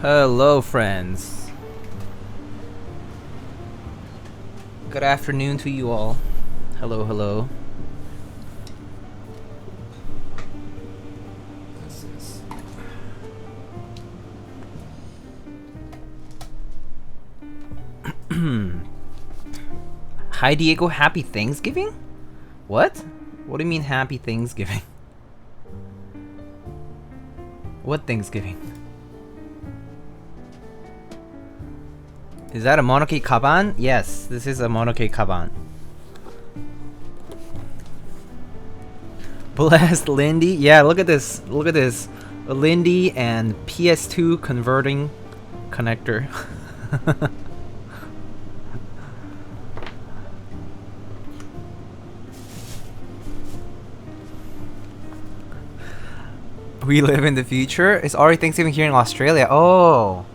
Hello, friends. Good afternoon to you all. Hello, hello. Hi, Diego. Happy Thanksgiving? What? What do you mean, Happy Thanksgiving? What Thanksgiving? Is that a monoke kaban? Yes, this is a monoke kaban. Blessed Lindy. Yeah, look at this. Look at this. A Lindy and PS2 converting connector. We live in the future. It's already Thanksgiving here in Australia. Oh.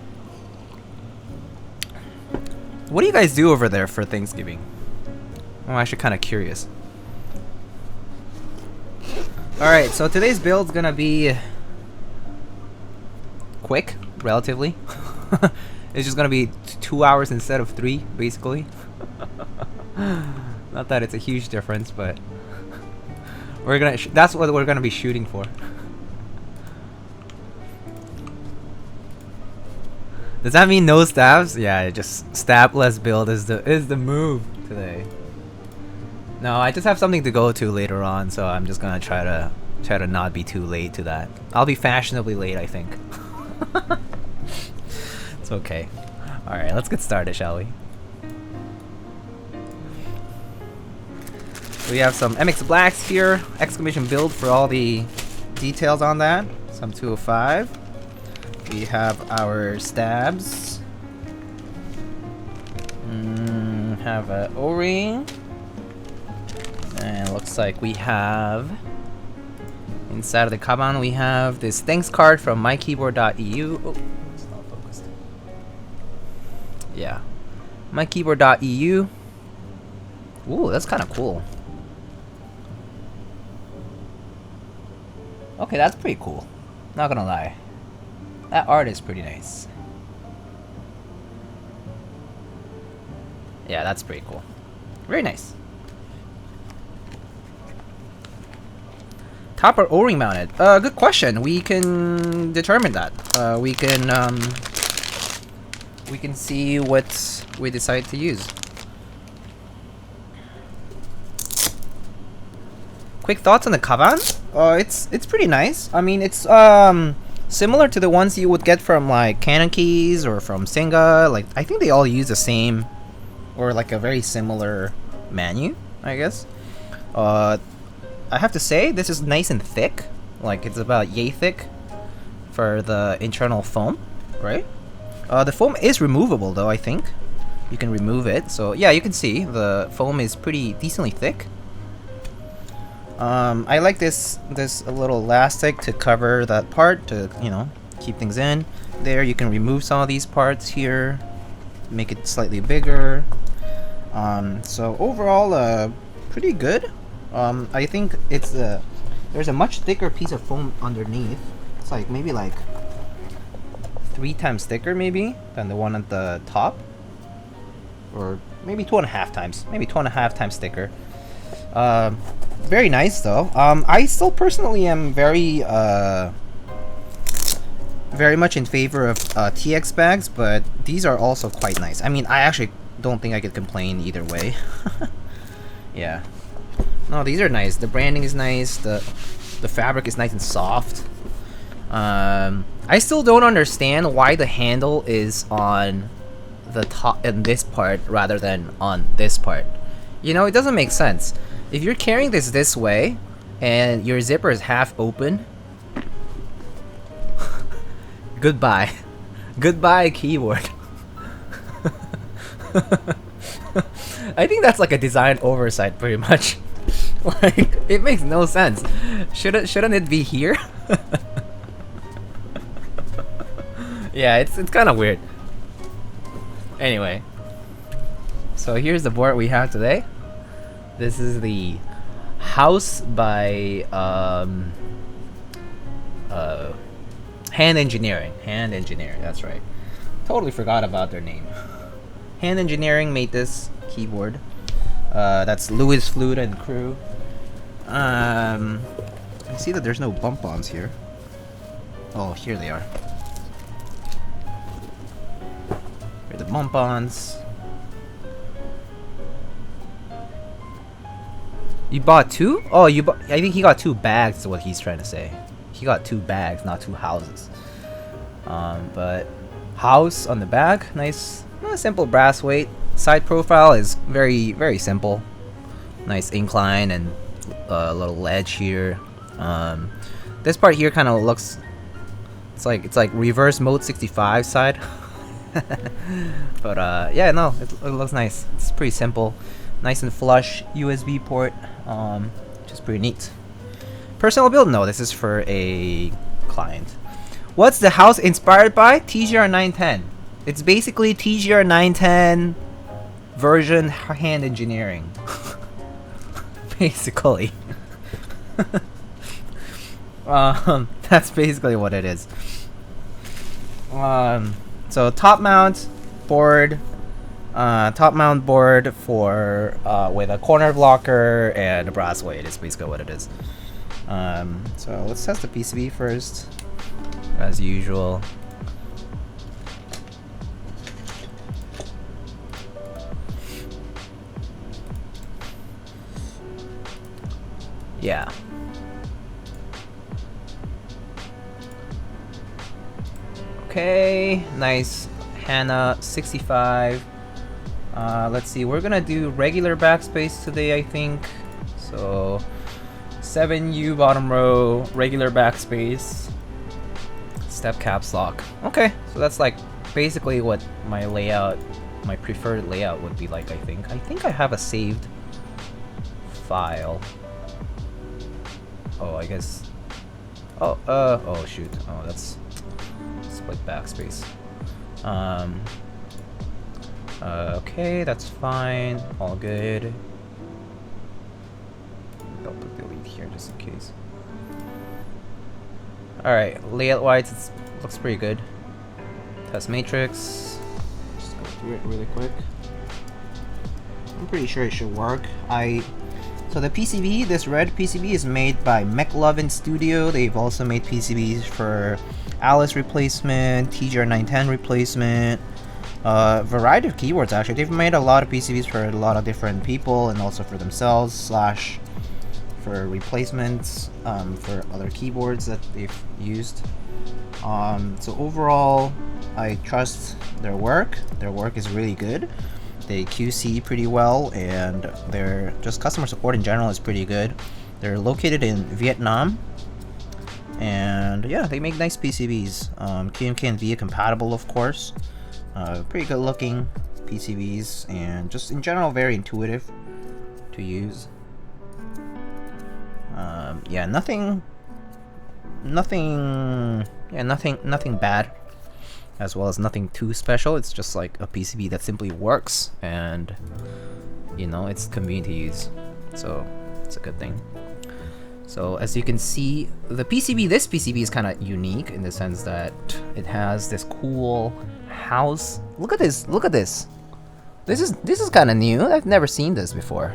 What do you guys do over there for Thanksgiving? I'm actually kind of curious. Alright, so today's build's gonna be quick, relatively. It's just gonna be 2 hours instead of 3, basically. Not that it's a huge difference, but we're gonna that's what we're gonna be shooting for. Does that mean no stabs? Yeah, just stabless build is the move today. No, I just have something to go to later on, so I'm just gonna try to not be too late to that. I'll be fashionably late, I think. It's okay. All right, let's get started, shall we? We have some MX Blacks here, exclamation build for all the details on that. Some 205. We have our stabs. Have an O-ring. And looks like we have inside of the kaban we have this thanks card from mykeyboard.eu. Oh, it's not focused. Yeah. mykeyboard.eu. Ooh, that's kind of cool. Okay, that's pretty cool. Not gonna lie. That art is pretty nice. Yeah, that's pretty cool. Very nice. Top or O-ring mounted? Good question. We can determine that. We can see what we decide to use. Quick thoughts on the kaban? It's pretty nice. I mean, it's similar to the ones you would get from like Canon Keys or from Singa. Like I think they all use the same or like a very similar menu, I guess. I have to say this is nice and thick. Like it's about yay thick for the internal foam, right? The foam is removable though, I think. You can remove it. So yeah, you can see the foam is pretty decently thick. I like this little elastic to cover that part to, you know, keep things in. There you can remove some of these parts here, make it slightly bigger. So overall, pretty good. I think it's there's a much thicker piece of foam underneath. It's like maybe like 3 times thicker maybe than the one at the top, or maybe 2.5 times, maybe 2.5 times thicker. Very nice though. I still personally am very much in favor of TX bags, but these are also quite nice. I mean, I actually don't think I could complain either way. Yeah. No, these are nice. The branding is nice. The fabric is nice and soft. I still don't understand why the handle is on the top in this part rather than on this part. You know, it doesn't make sense. If you're carrying this way and your zipper is half open, goodbye. Goodbye, keyboard. I think that's like a design oversight pretty much. Like, it makes no sense. Shouldn't it be here? Yeah, it's kind of weird. Anyway, so here's the board we have today. This is the Haus by Hand Engineering. Hand Engineering, that's right. Totally forgot about their name. Hand Engineering made this keyboard. That's Louis Flute and crew. I see that there's no bump-ons here. Oh, here they are. Here are the bump-ons. You bought two? Oh, I think he got 2 bags is what he's trying to say. He got 2 bags, not 2 houses. But Haus on the back, nice, simple brass weight. Side profile is very, very simple. Nice incline and a little ledge here. This part here kind of looks, it's like reverse mode 65 side. But yeah, no, it looks nice. It's pretty simple, nice and flush USB port, which is pretty neat. Personal build? No, this is for a client. What's the house inspired by? TGR 910. It's basically TGR 910 version Hand Engineering. Basically. That's basically what it is. So top mount board for with a corner blocker and a brass weight is basically what it is. So let's test the PCB first, as usual. Yeah. Okay, nice HANA 65. Let's see, we're gonna do regular backspace today, I think. So 7U bottom row, regular backspace, step caps lock. Okay, so that's like basically what my layout, my preferred layout would be like, I think. I think I have a saved file. Oh, I guess. Oh shoot. Oh, that's split backspace. Okay, that's fine. All good. I'll put delete here just in case. Alright, layout wise, it looks pretty good. Test matrix. Just go through it really quick. I'm pretty sure it should work. So the PCB, this red PCB is made by McLovin Studio. They've also made PCBs for Alice replacement, TGR 910 replacement, variety of keyboards actually. They've made a lot of PCBs for a lot of different people and also for themselves slash for replacements for other keyboards that they've used. So overall, I trust their work. Their work is really good. They QC pretty well, and their just customer support in general is pretty good. They're located in Vietnam, and yeah, they make nice PCBs. QMK and VIA compatible, of course. Pretty good looking PCBs, and just in general very intuitive to use. Yeah, nothing bad, as well as nothing too special. It's just like a PCB that simply works, and you know, it's convenient to use, so it's a good thing. So as you can see, the PCB, this PCB is kind of unique in the sense that it has this cool house. Look at this! Look at this! This is kind of new. I've never seen this before.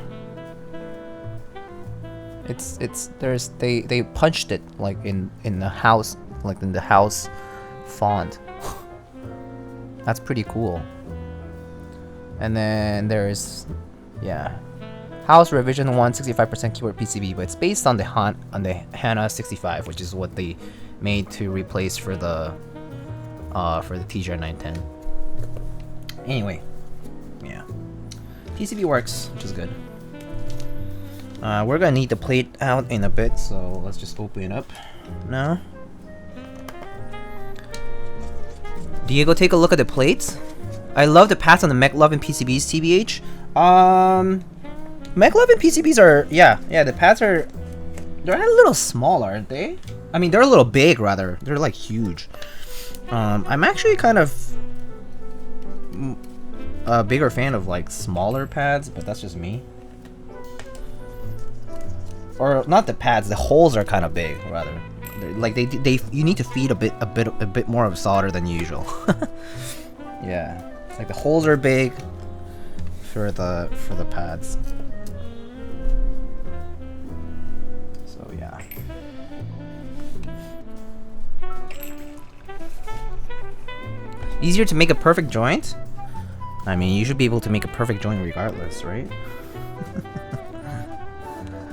They punched it like in the house, like in the house font. That's pretty cool. And then there's, yeah, Haus revision 1 65% keyboard PCB, but it's based on the HANA 65, which is what they made to replace for the TGR 910. Anyway, yeah, PCB works, which is good. We're gonna need the plate out in a bit, so let's just open it up now. Diego, take a look at the plates. I love the pads on the McLovin PCBs, TBH. McLovin PCBs are, yeah, the pads are, they're a little small, aren't they? I mean, they're a little big, rather. They're like huge. I'm actually kind of a bigger fan of like smaller pads, but that's just me. Or not the pads, the holes are kind of big, rather. like they you need to feed a bit more of solder than usual. Yeah, like the holes are big for the pads. So yeah. Easier to make a perfect joint? I mean, you should be able to make a perfect joint regardless, right?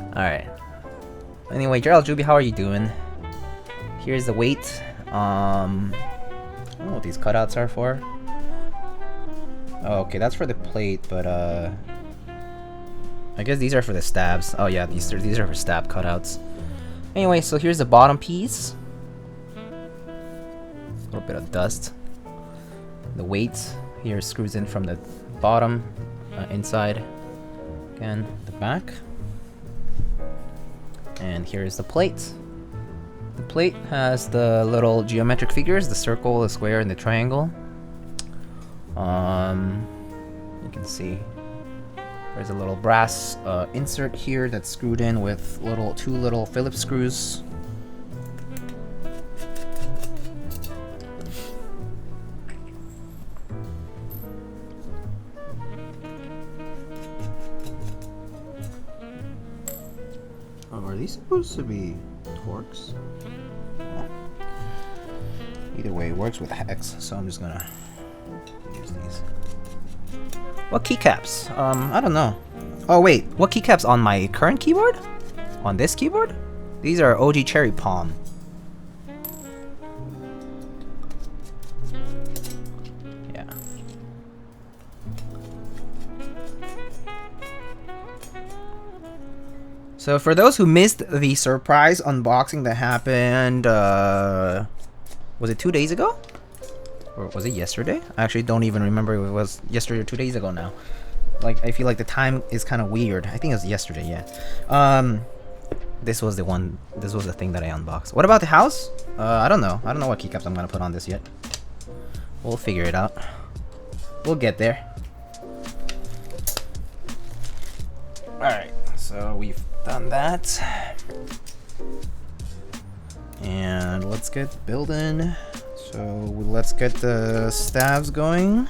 Alright. Anyway, Gerald Juby, how are you doing? Here's the weight. I don't know what these cutouts are for. Oh, okay, that's for the plate, but I guess these are for the stabs. Oh yeah, these are for stab cutouts. Anyway, so here's the bottom piece. A little bit of dust. The weight here screws in from the bottom inside. Again, the back. And here's the plate. The plate has the little geometric figures, the circle, the square, and the triangle. You can see there's a little brass insert here that's screwed in with two little Phillips screws. Oh, are these supposed to be Torx? Either way, it works with hex, so I'm just gonna use these. What keycaps? I don't know. Oh wait, what keycaps on my current keyboard? On this keyboard? These are OG Cherry Palm. Yeah. So for those who missed the surprise unboxing that happened, was it 2 days ago? Or was it yesterday? I actually don't even remember if it was yesterday or 2 days ago now. Like, I feel like the time is kind of weird. I think it was yesterday, yeah. This was the one, this was the thing that I unboxed. What about the house? I don't know. I don't know what keycaps I'm gonna put on this yet. We'll figure it out. We'll get there. Alright, so we've done that. And let's get building. So let's get the stabs going.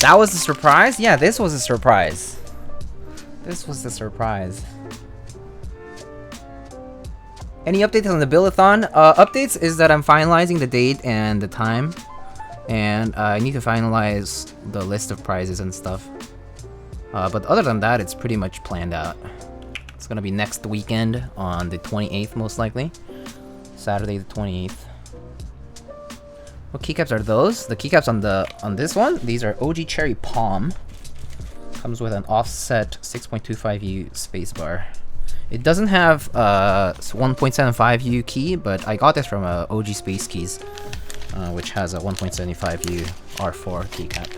That was the surprise? Yeah, this was a surprise. This was the surprise. Any updates on the build-a-thon? Updates is that I'm finalizing the date and the time. And I need to finalize the list of prizes and stuff. But other than that, it's pretty much planned out. It's gonna be next weekend on the 28th, most likely. Saturday the 28th. What keycaps are those? The keycaps on this one, these are OG Cherry Palm. Comes with an offset 6.25U spacebar. It doesn't have 1.75U key, but I got this from OG Space Keys, which has a 1.75U R4 keycap.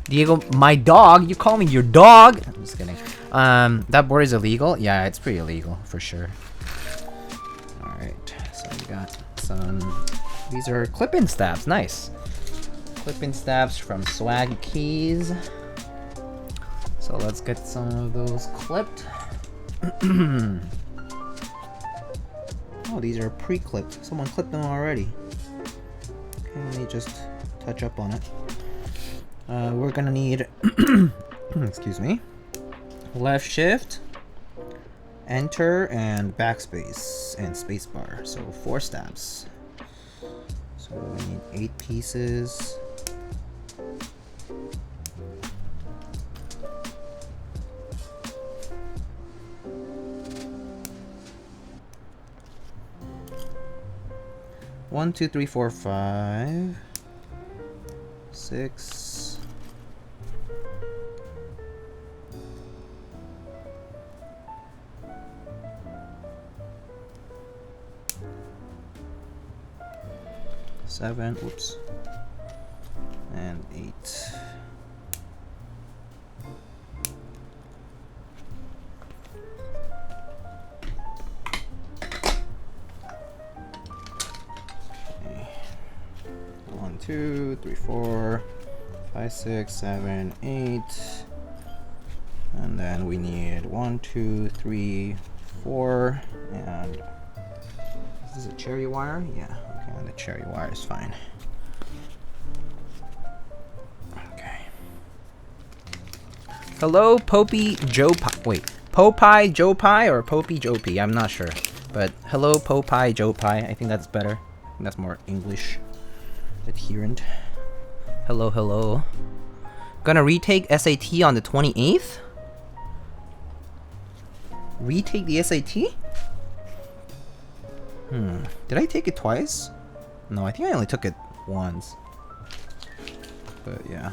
Diego, my dog? You call me your dog? I'm just kidding. That board is illegal? Yeah, it's pretty illegal for sure. Alright, so we got some. These are clip-in stabs. Nice. Clip-in stabs from Swag Keys. So let's get some of those clipped. Oh, these are pre-clipped. Someone clipped them already. Okay, let me just touch up on it. We're gonna need, excuse me, left shift, enter, and backspace, and spacebar. So 4 stabs. So we need 8 pieces. One, 2, 3, 4, 5, 6. 7, whoops, and 8. 2, 3, 4, 5, 6, 7, 8. And then we need 1, 2, 3, 4. And is this a cherry wire? Yeah, okay, the cherry wire is fine. Okay. Hello, Popey Joe Pie. Wait, Popeye Joe Pie or Popey Joe P? I'm not sure. But hello, Popeye Joe Pie. I think that's better. I think that's more English adherent. Hello, hello. Gonna retake SAT on the 28th? Retake the SAT? Did I take it twice? No, I think I only took it once. But yeah.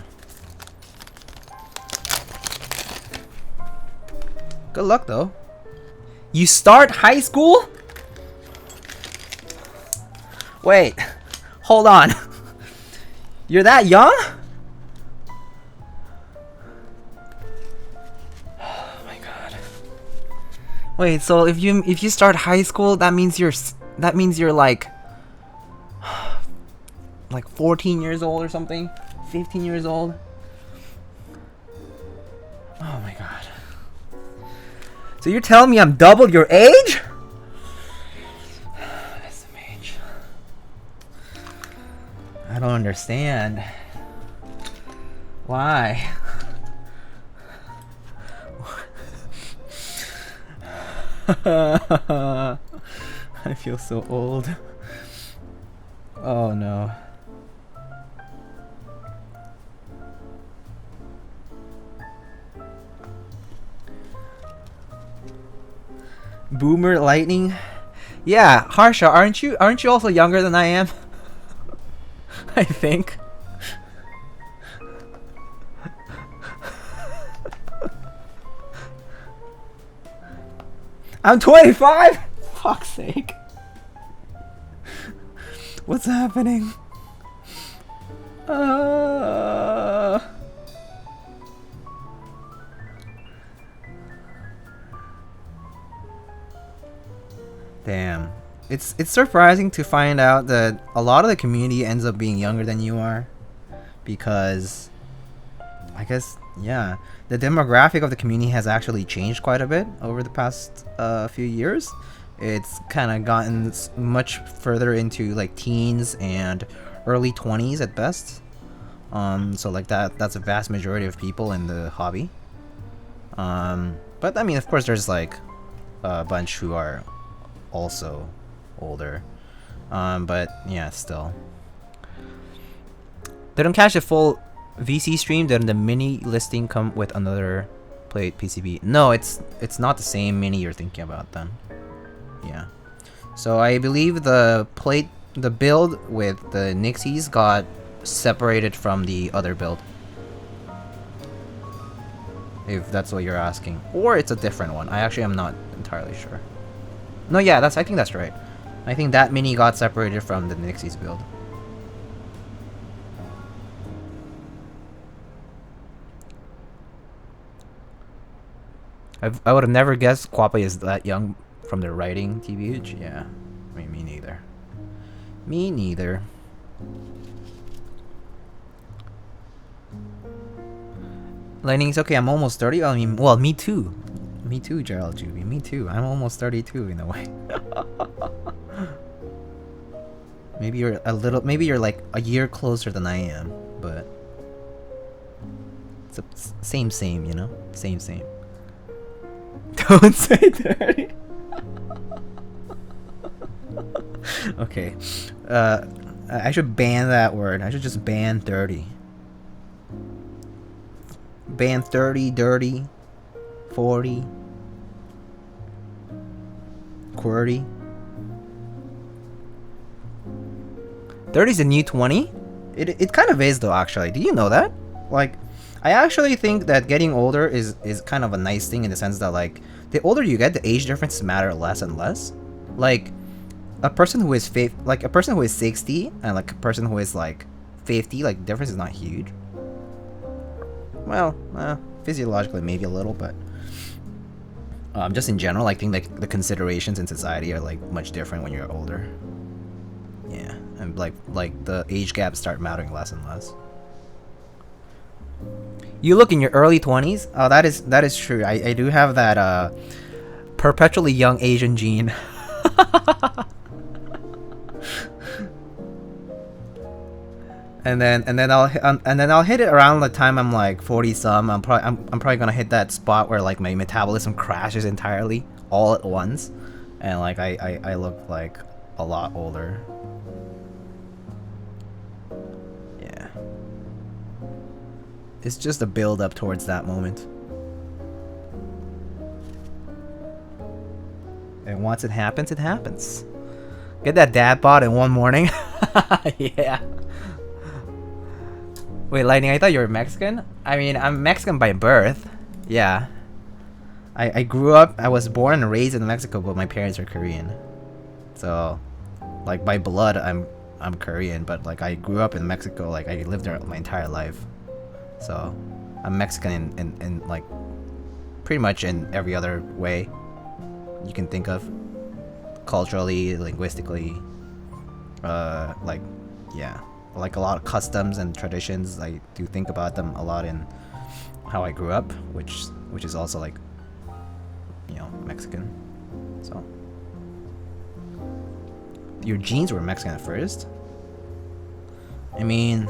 Good luck though. You start high school? Wait, hold on. You're that young? Oh my god. Wait, so if you start high school, that means you're like 14 years old or something? 15 years old? Oh my god. So you're telling me I'm double your age? SMH. I don't understand. Why? I feel so old. Oh no. Boomer lightning? Yeah, Harsha, aren't you also younger than I am? I think. I'm 25? Fuck's sake. What's happening? Damn. It's surprising to find out that a lot of the community ends up being younger than you are. Because I guess, yeah, the demographic of the community has actually changed quite a bit over the past few years. It's kind of gotten much further into like teens and early 20s at best. So like that's a vast majority of people in the hobby. But I mean, of course, there's like a bunch who are also older. But yeah, still. They don't catch the full VC stream. Then the mini listing come with another plate PCB. No, it's not the same mini you're thinking about then. Yeah. So I believe the build with the Nixies got separated from the other build. If that's what you're asking. Or it's a different one. I actually am not entirely sure. No, yeah, I think that's right. I think that mini got separated from the Nixies build. I would have never guessed Quappa is that young from the writing, TBH. Yeah, I mean, me neither. Me neither. Lightning's okay, I'm almost 30. I mean, well, me too. Me too, Gerald Juby. Me too. I'm almost 32 in a way. Maybe you're like a year closer than I am, but it's a same, you know? Same. Don't say 30. Okay. I should ban that word. I should just ban 30. Ban 30, dirty, 40, QWERTY. 30 is the new 20? It kind of is though, actually. Do you know that? Like, I actually think that getting older is kind of a nice thing in the sense that, like, the older you get, the age differences matter less and less. Like, a person who is 60 and like a person who is like 50, like, the difference is not huge. Well, physiologically maybe a little, but just in general, I think like the considerations in society are like much different when you're older. Yeah. and like the age gaps start mattering less and less. You look in your early 20s. Oh, that is true. I do have that perpetually young Asian gene. and then I'll hit it around the time I'm like 40 some. I'm probably gonna hit that spot where like my metabolism crashes entirely all at once, and like I look like a lot older. Yeah. It's just a build up towards that moment. And once it happens, it happens. Get that dad bod in one morning. Yeah. Wait, Lightning, I thought you were Mexican? I mean, I'm Mexican by birth. Yeah. I grew up, I was born and raised in Mexico, but my parents are Korean. So, like, by blood, I'm Korean, but like I grew up in Mexico, like I lived there my entire life. So, I'm Mexican in like pretty much in every other way you can think of. Culturally, linguistically, like, yeah, like a lot of customs and traditions. I do think about them a lot in how I grew up, which is also like, you know, Mexican. So your genes were Mexican at first. I mean,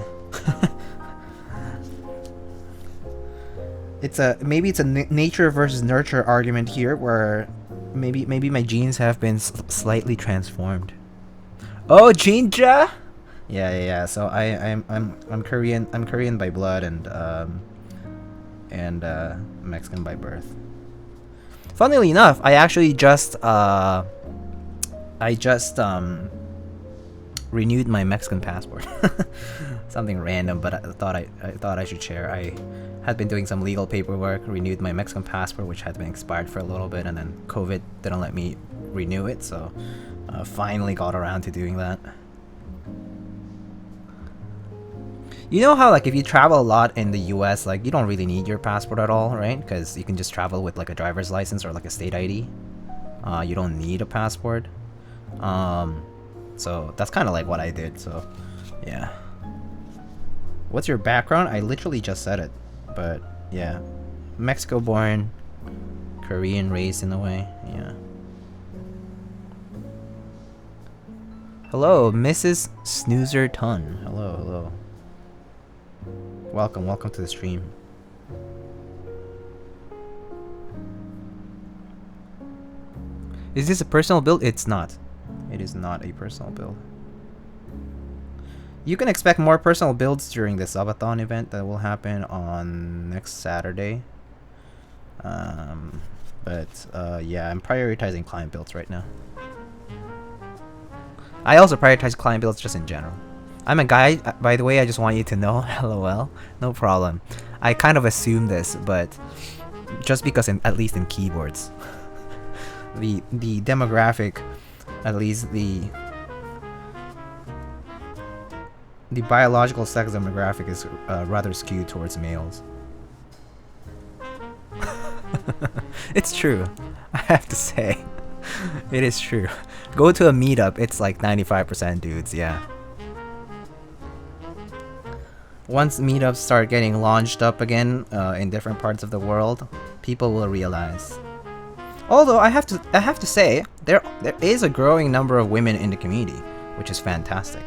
maybe it's a nature versus nurture argument here, where maybe my genes have been slightly transformed. Oh, Jinja. Yeah. So I'm Korean. I'm Korean by blood and Mexican by birth. Funnily enough, I actually just renewed my Mexican passport. Something random, but I thought I should share. I had been doing some legal paperwork, renewed my Mexican passport, which had been expired for a little bit, and then COVID didn't let me renew it, so finally got around to doing that. You know how, like, if you travel a lot in the US, like, you don't really need your passport at all, right? Because you can just travel with like a driver's license or like a state ID. You don't need a passport. So that's kind of like what I did. So yeah. What's your background? I literally just said it, but yeah, Mexico born, Korean raised in a way. Yeah. Hello, Mrs. Snoozer Ton. Hello. Welcome to the stream. Is this a personal build? It's not. It is not a personal build. You can expect more personal builds during the subathon event that will happen on next Saturday. But yeah, I'm prioritizing client builds right now. I also prioritize client builds just in general. I'm a guy, by the way, I just want you to know. LOL. No problem. I kind of assumed this, but just because at least in keyboards. the demographic, at least the biological sex demographic is rather skewed towards males. It's true. I have to say. It is true. Go to a meetup, it's like 95% dudes, yeah. Once meetups start getting launched up again in different parts of the world, people will realize. Although I have to say, there is a growing number of women in the community, which is fantastic.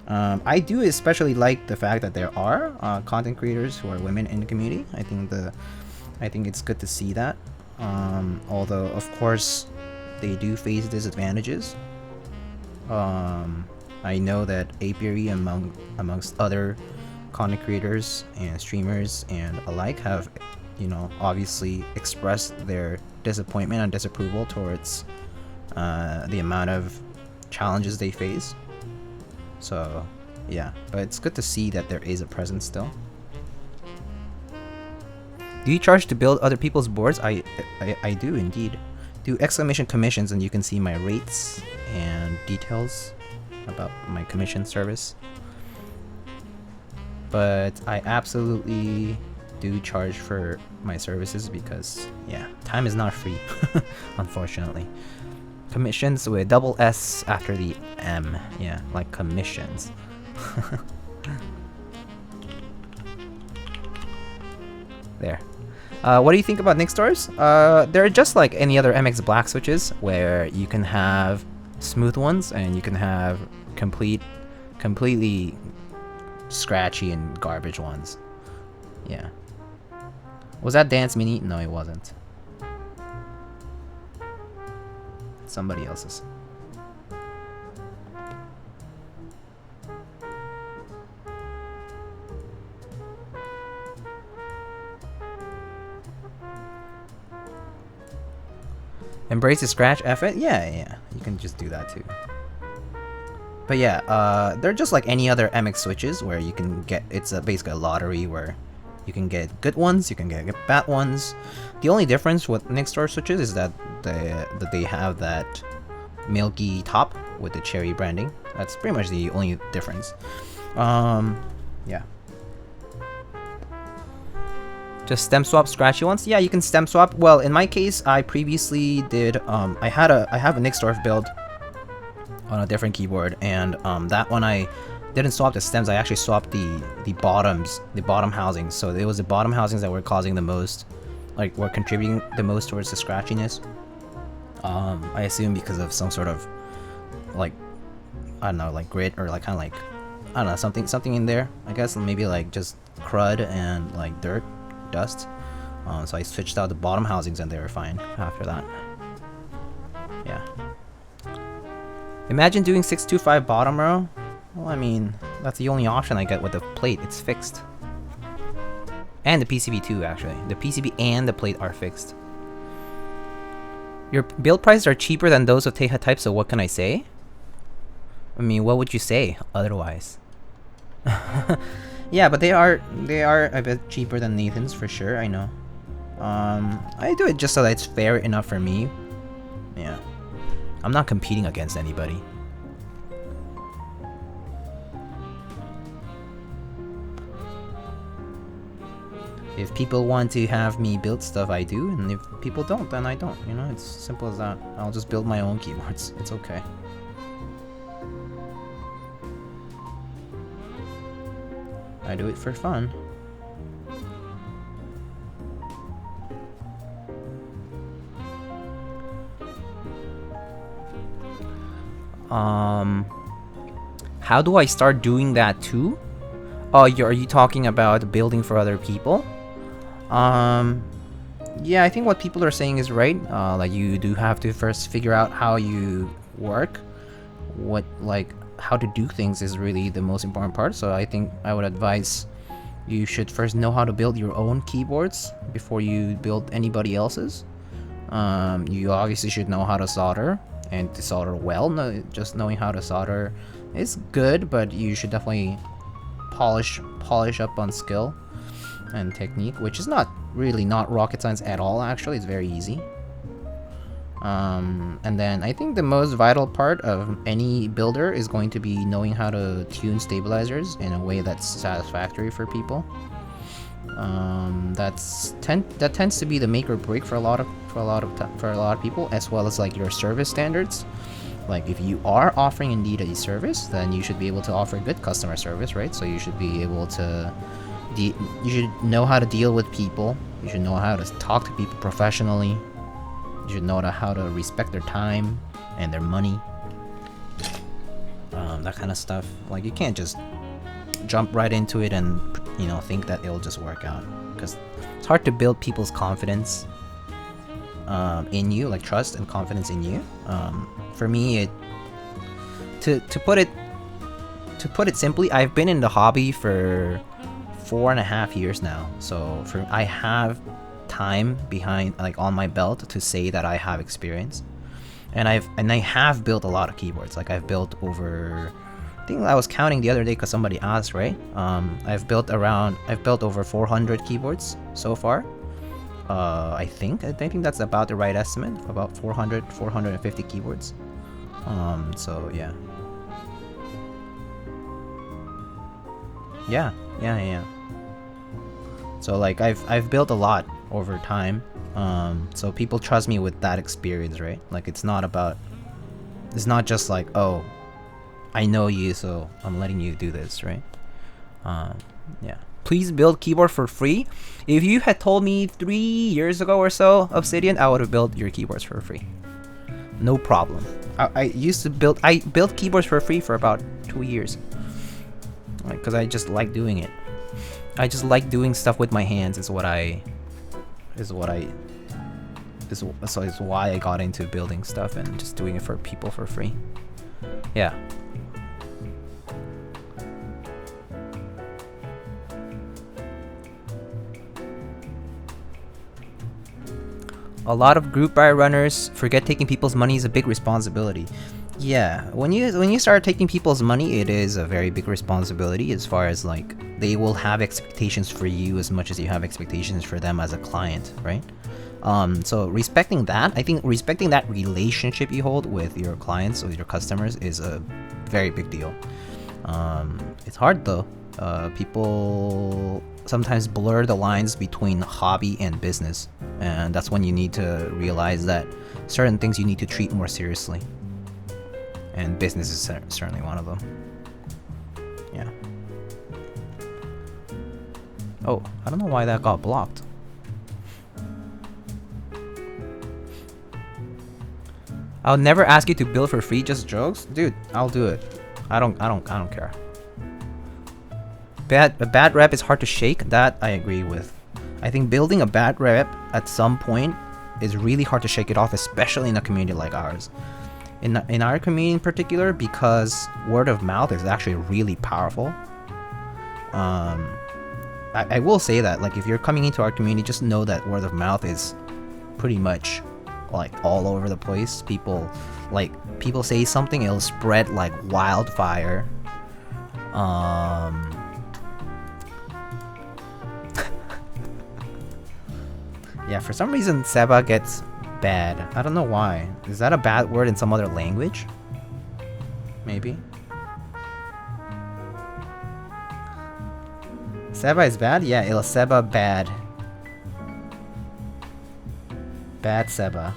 I do especially like the fact that there are content creators who are women in the community. I think it's good to see that. Although of course they do face disadvantages. I know that Apiary amongst other content creators and streamers and alike have, you know, obviously expressed their disappointment and disapproval towards the amount of challenges they face. So yeah, but it's good to see that there is a presence still. Do you charge to build other people's boards? I do indeed. Do exclamation commissions, and you can see my rates and details about my commission service. But I absolutely do charge for my services because, yeah, time is not free, unfortunately. Commissions with double S after the M. Yeah, like commissions. There. What do you think about NIC stores? They're just like any other MX Black switches, where you can have smooth ones and you can have completely scratchy and garbage ones. Yeah. Was that Dance Mini? No, it wasn't. Somebody else's. Embrace the scratch effort? Yeah, you can just do that too. But yeah, they're just like any other MX switches where you can get, it's basically a lottery where you can get good ones, you can get bad ones. The only difference with NIC store switches is that they have that milky top with the cherry branding. That's pretty much the only difference. Yeah. Just stem swap scratchy ones? Yeah, you can stem swap. Well, in my case, I previously did, I have a Nixdorf build on a different keyboard, and that one I didn't swap the stems, I actually swapped the bottom housings. So it was the bottom housings that were causing the most, like, were contributing the most towards the scratchiness. I assume because of some sort of, like, I don't know, like grit, or like kind of like, I don't know, something in there, I guess. Maybe like just crud and like dirt, dust. So I switched out the bottom housings and they were fine after that. Yeah. Imagine doing 625 bottom row. Well, I mean, that's the only option I get with the plate. It's fixed. And the PCB too, actually. The PCB and the plate are fixed. Your build prices are cheaper than those of Teja type, so what can I say? I mean, what would you say otherwise? Yeah, but they are a bit cheaper than Nathan's for sure, I know. I do it just so that it's fair enough for me. Yeah. I'm not competing against anybody. If people want to have me build stuff, I do, and if people don't, then I don't. You know, it's simple as that. I'll just build my own keyboards. It's okay. I do it for fun. How do I start doing that too? Oh, are you talking about building for other people? Yeah, I think what people are saying is right. Like, you do have to first figure out how you work. How to do things is really the most important part. So I think I would advise you should first know how to build your own keyboards before you build anybody else's. You obviously should know how to solder, and to solder well. No, just knowing how to solder is good, but you should definitely polish up on skill and technique, which is not rocket science at all. Actually, it's very easy. And then I think the most vital part of any builder is going to be knowing how to tune stabilizers in a way that's satisfactory for people. That tends to be the make or break for a lot of people, as well as like your service standards. Like, if you are offering indeed a service, then you should be able to offer good customer service, right? So you should be able to you should know how to deal with people. You should know how to talk to people professionally. You should know how to respect their time and their money. That kind of stuff. Like, you can't just jump right into it and, you know, think that it'll just work out, because it's hard to build people's confidence in you, like trust and confidence in you. For me, to put it simply, I've been in the hobby for 4.5 years now, so I have time behind, like, on my belt to say that I have experience, and I have built a lot of keyboards. Like, I've built over, I think I was counting the other day because somebody asked, right? I've built over 400 keyboards so far. I think that's about the right estimate, about 450 keyboards. So yeah. So, like, I've built a lot over time. So people trust me with that experience, right? Like, it's not about It's not just like, oh, I know you, so I'm letting you do this, right? Yeah. Please build keyboard for free. If you had told me 3 years ago or so, Obsidian, I would have built your keyboards for free. No problem. I built keyboards for free for about 2 years. Because I just like doing it. I just like doing stuff with my hands. Is why I got into building stuff and just doing it for people for free. Yeah. A lot of group buy runners forget taking people's money is a big responsibility. Yeah, when you start taking people's money, it is a very big responsibility, as far as like they will have expectations for you as much as you have expectations for them as a client, right? So respecting that, I think respecting that relationship you hold with your clients, with your customers, is a very big deal. It's hard though. People sometimes blur the lines between hobby and business, and that's when you need to realize that certain things you need to treat more seriously, and business is certainly one of them. Yeah. Oh, I don't know why that got blocked. I'll never ask you to build for free, just jokes? Dude, I'll do it. I don't care. A bad rep is hard to shake, that I agree with. I think building a bad rep at some point is really hard to shake it off, especially in a community like ours. In our community in particular, because word of mouth is actually really powerful. I will say that, like, if you're coming into our community, just know that word of mouth is pretty much like all over the place. People say something, it'll spread like wildfire. Yeah, for some reason Seba gets bad. I don't know why. Is that a bad word in some other language? Maybe. Seba is bad? Yeah, il Seba bad. Bad Seba.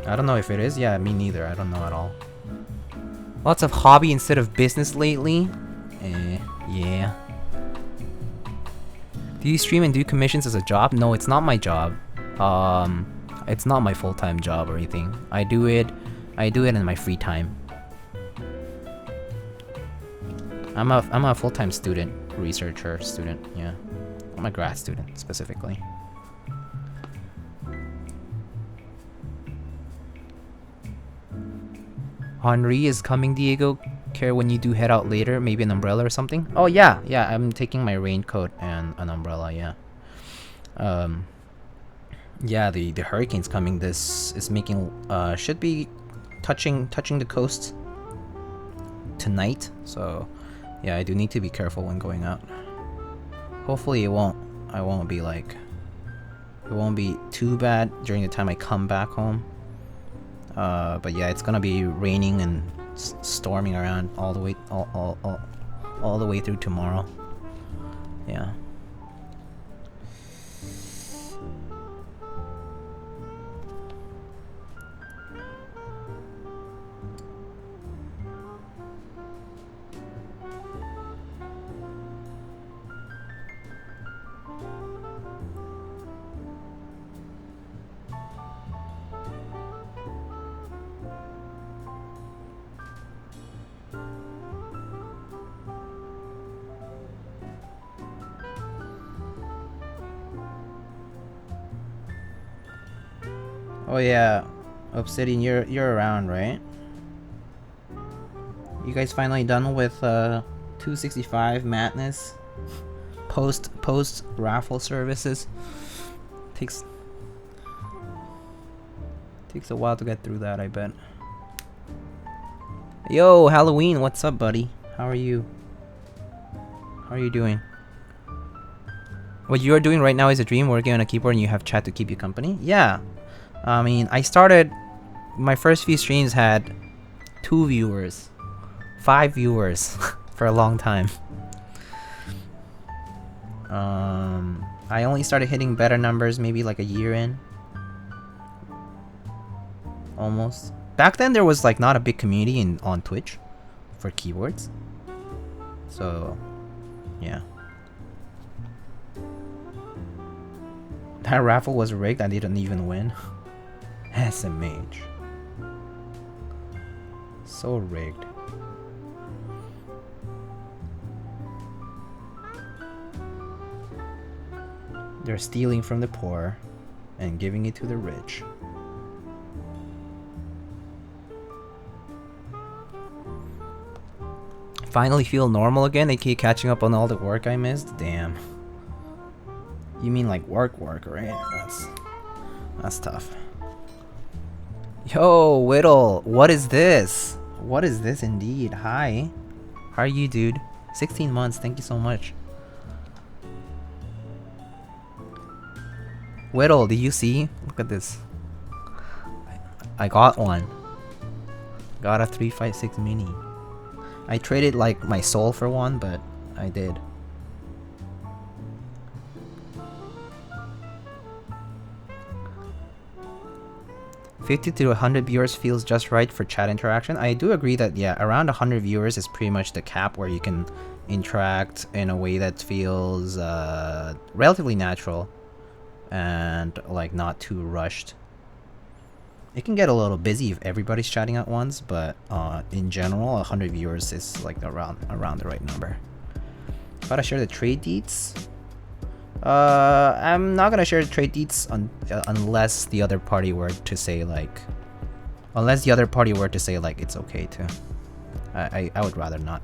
I don't know if it is. Yeah, me neither. I don't know at all. Lots of hobby instead of business lately. Yeah. Do you stream and do commissions as a job? No, it's not my job. It's not my full-time job or anything. I do it in my free time. I'm a full-time student, researcher student. Yeah, I'm a grad student specifically. Henri is coming, Diego. Care when you do head out later, maybe an umbrella or something? Oh yeah, I'm taking my raincoat and an umbrella. Yeah, the hurricane's coming. This is making should be touching the coast tonight, so yeah, I do need to be careful when going out. Hopefully it won't be too bad during the time I come back home. But yeah, it's gonna be raining and storming around all the way through tomorrow. Yeah. Oh yeah, Obsidian, you're around, right? You guys finally done with 265 madness? Post raffle services. Takes a while to get through that, I bet. Yo, Halloween, what's up, buddy? How are you? How are you doing? What you are doing right now is a dream, working on a keyboard and you have chat to keep you company? Yeah. I mean, I started, my first few streams had 2 viewers, 5 viewers for a long time. I only started hitting better numbers maybe like a year in. almost. Back then there was like not a big community on Twitch for keyboards. So yeah. That raffle was rigged, I didn't even win. SMH. So rigged. They're stealing from the poor and giving it to the rich. Finally feel normal again? They keep catching up on all the work I missed? Damn. You mean like work, right? That's tough. Yo, Whittle, what is this? What is this indeed? Hi. How are you, dude? 16 months, thank you so much. Whittle, did you see? Look at this. I got one. Got a 356 mini. I traded like my soul for one, but I did. $50 to 100 viewers feels just right for chat interaction. I do agree that, yeah, around 100 viewers is pretty much the cap where you can interact in a way that feels relatively natural and like not too rushed. It can get a little busy if everybody's chatting at once, but in general, 100 viewers is like around the right number. Gotta share the trade deets. I'm not gonna share the trade deets unless the other party were to say like, it's okay to. I would rather not.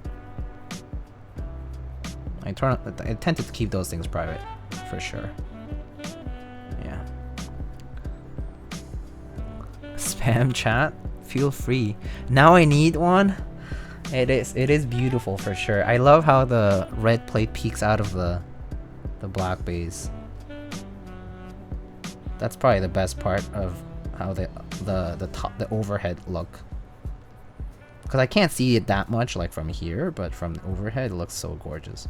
I tend to keep those things private, for sure. Yeah. Spam chat, feel free. Now I need one. It is beautiful for sure. I love how the red plate peeks out of the black base. That's probably the best part of how the overhead look. Because I can't see it that much like from here, but from the overhead it looks so gorgeous.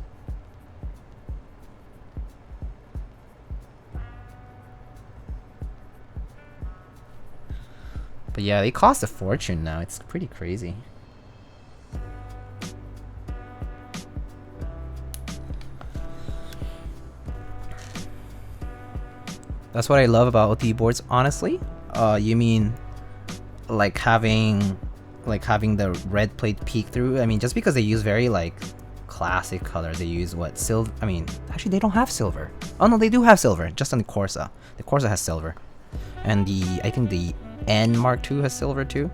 But yeah, they cost a fortune now. It's pretty crazy. That's what I love about OT boards, honestly. You mean like having the red plate peek through? I mean, just because they use very like classic colors, they use what, silver? I mean, actually they don't have silver. Oh no, they do have silver, just on the Corsa. The Corsa has silver, and I think the N Mark II has silver too.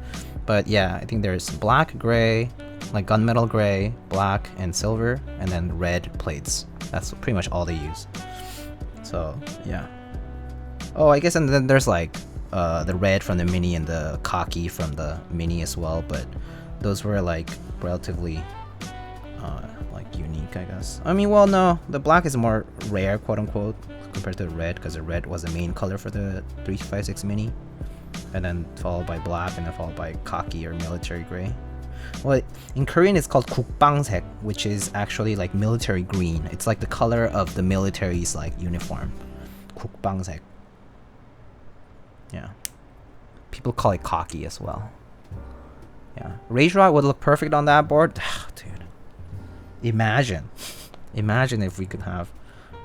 But yeah, I think there's black, gray, like gunmetal gray, black, and silver, and then red plates. That's pretty much all they use. So yeah. Oh, I guess, and then there's like the red from the Mini and the khaki from the Mini as well, but those were like relatively like unique, I guess. I mean, well, no, the black is more rare, quote unquote, compared to the red, because the red was the main color for the 356 Mini, and then followed by black, and then followed by khaki or military gray. Well, in Korean it's called 국방색, which is actually like military green. It's like the color of the military's like uniform. 국방색. Yeah. People call it khaki as well. Yeah. Rage Rod would look perfect on that board. Dude. Imagine. Imagine if we could have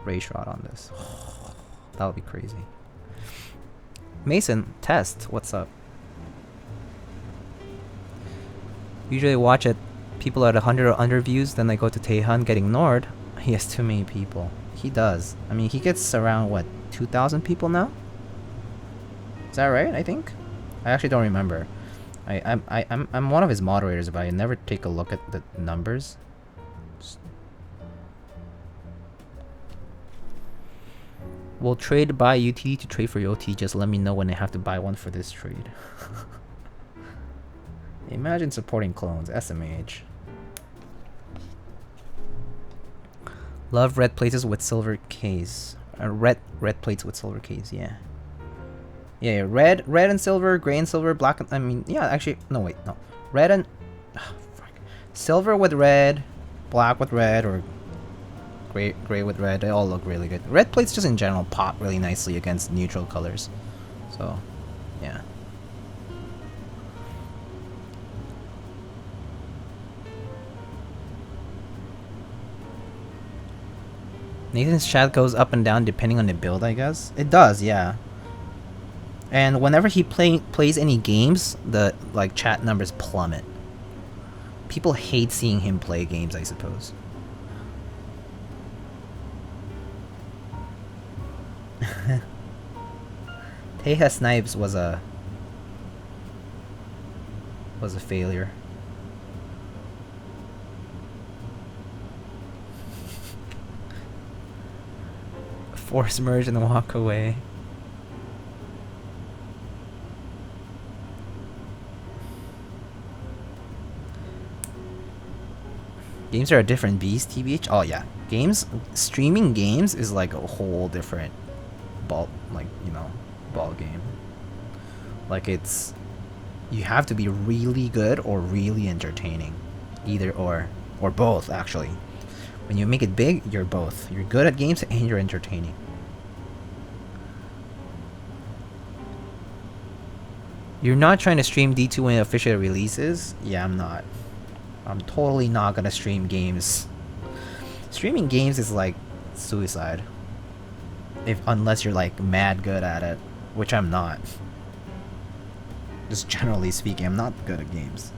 Rage Rod on this. That would be crazy. Mason, test. What's up? Usually watch it. People at 100 or under views, then they go to Taehan, get ignored. He has too many people. He does. I mean, he gets around, what, 2,000 people now? Is that right? I think. I actually don't remember. I'm one of his moderators, but I never take a look at the numbers. We'll trade buy UT to trade for your OT. Just let me know when I have to buy one for this trade. Imagine supporting clones. SMH. Love red plates with silver case. Red plates with silver case. Yeah. Yeah, red and silver, gray and silver, black and, I mean, yeah, actually, no, wait, no. Red and, silver with red, black with red, or gray with red, they all look really good. Red plates just in general pop really nicely against neutral colors. So, yeah. Nathan's chat goes up and down depending on the build, I guess. It does, yeah. And whenever he plays any games, the like chat numbers plummet. People hate seeing him play games, I suppose. Teja Snipes was a failure. Force merge and walk away. Games are a different beast, TBH. Oh yeah, streaming games is like a whole different ball game. Like you have to be really good or really entertaining, either or both actually. When you make it big, you're both. You're good at games and you're entertaining. You're not trying to stream D2 when it officially releases? Yeah, I'm not. I'm totally not gonna stream games. Streaming games is like suicide. Unless you're like mad good at it, which I'm not. Just generally speaking, I'm not good at games.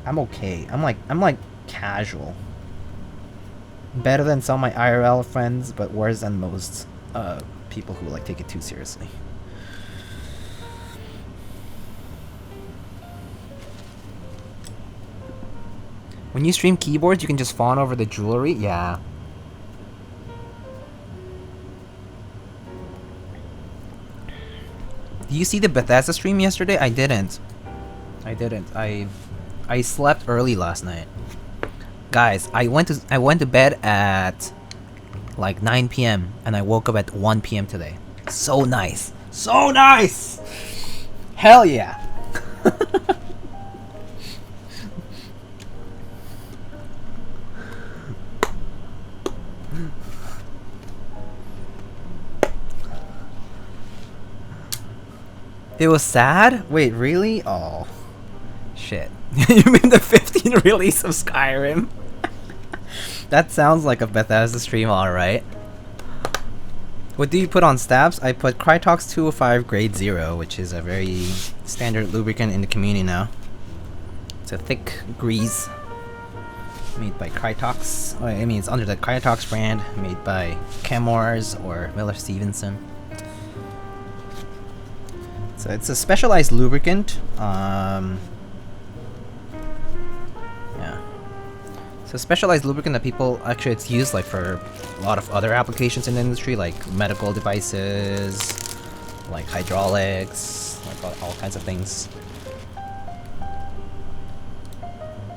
I'm okay. I'm like casual. Better than some of my IRL friends, but worse than most people who like take it too seriously. When you stream keyboards, you can just fawn over the jewelry? Yeah. Did you see the Bethesda stream yesterday? I didn't. I slept early last night. Guys, I went to bed at like 9 p.m. and I woke up at 1 p.m. today. So nice. So nice! Hell yeah. It was sad? Wait, really? Oh. Shit. You mean the 15th release of Skyrim? That sounds like a Bethesda stream, alright. What do you put on stabs? I put Crytox 205 grade 0, which is a very standard lubricant in the community now. It's a thick grease made by Crytox. Oh, I mean, it's under the Crytox brand, made by Chemours or Miller Stevenson. So it's a specialized lubricant. Yeah. So specialized lubricant that people actually it's used like for a lot of other applications in the industry, like medical devices, like hydraulics, like all kinds of things.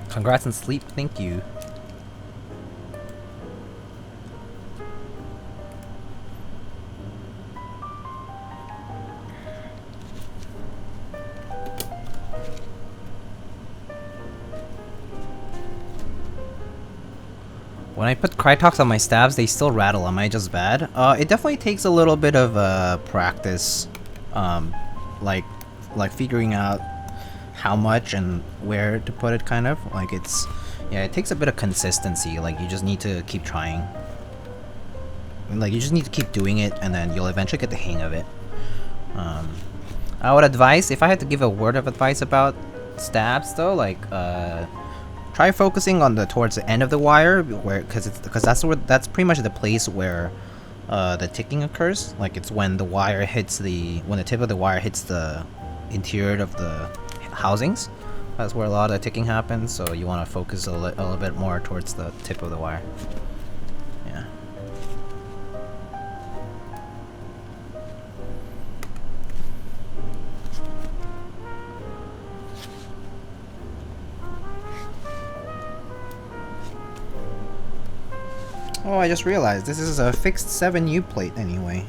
Congrats on sleep. Thank you. When I put Crytox on my stabs, they still rattle. Am I just bad? It definitely takes a little bit of practice, like figuring out how much and where to put it. Kind of like it takes a bit of consistency. Like you just need to keep trying. Like you just need to keep doing it, and then you'll eventually get the hang of it. I would advise, if I had to give a word of advice about stabs, though, like try focusing on towards the end of the wire, because that's pretty much the place where the ticking occurs. Like it's when the tip of the wire hits the interior of the housings. That's where a lot of the ticking happens. So you want to focus a little bit more towards the tip of the wire. Yeah. Oh, I just realized this is a fixed 7U plate anyway.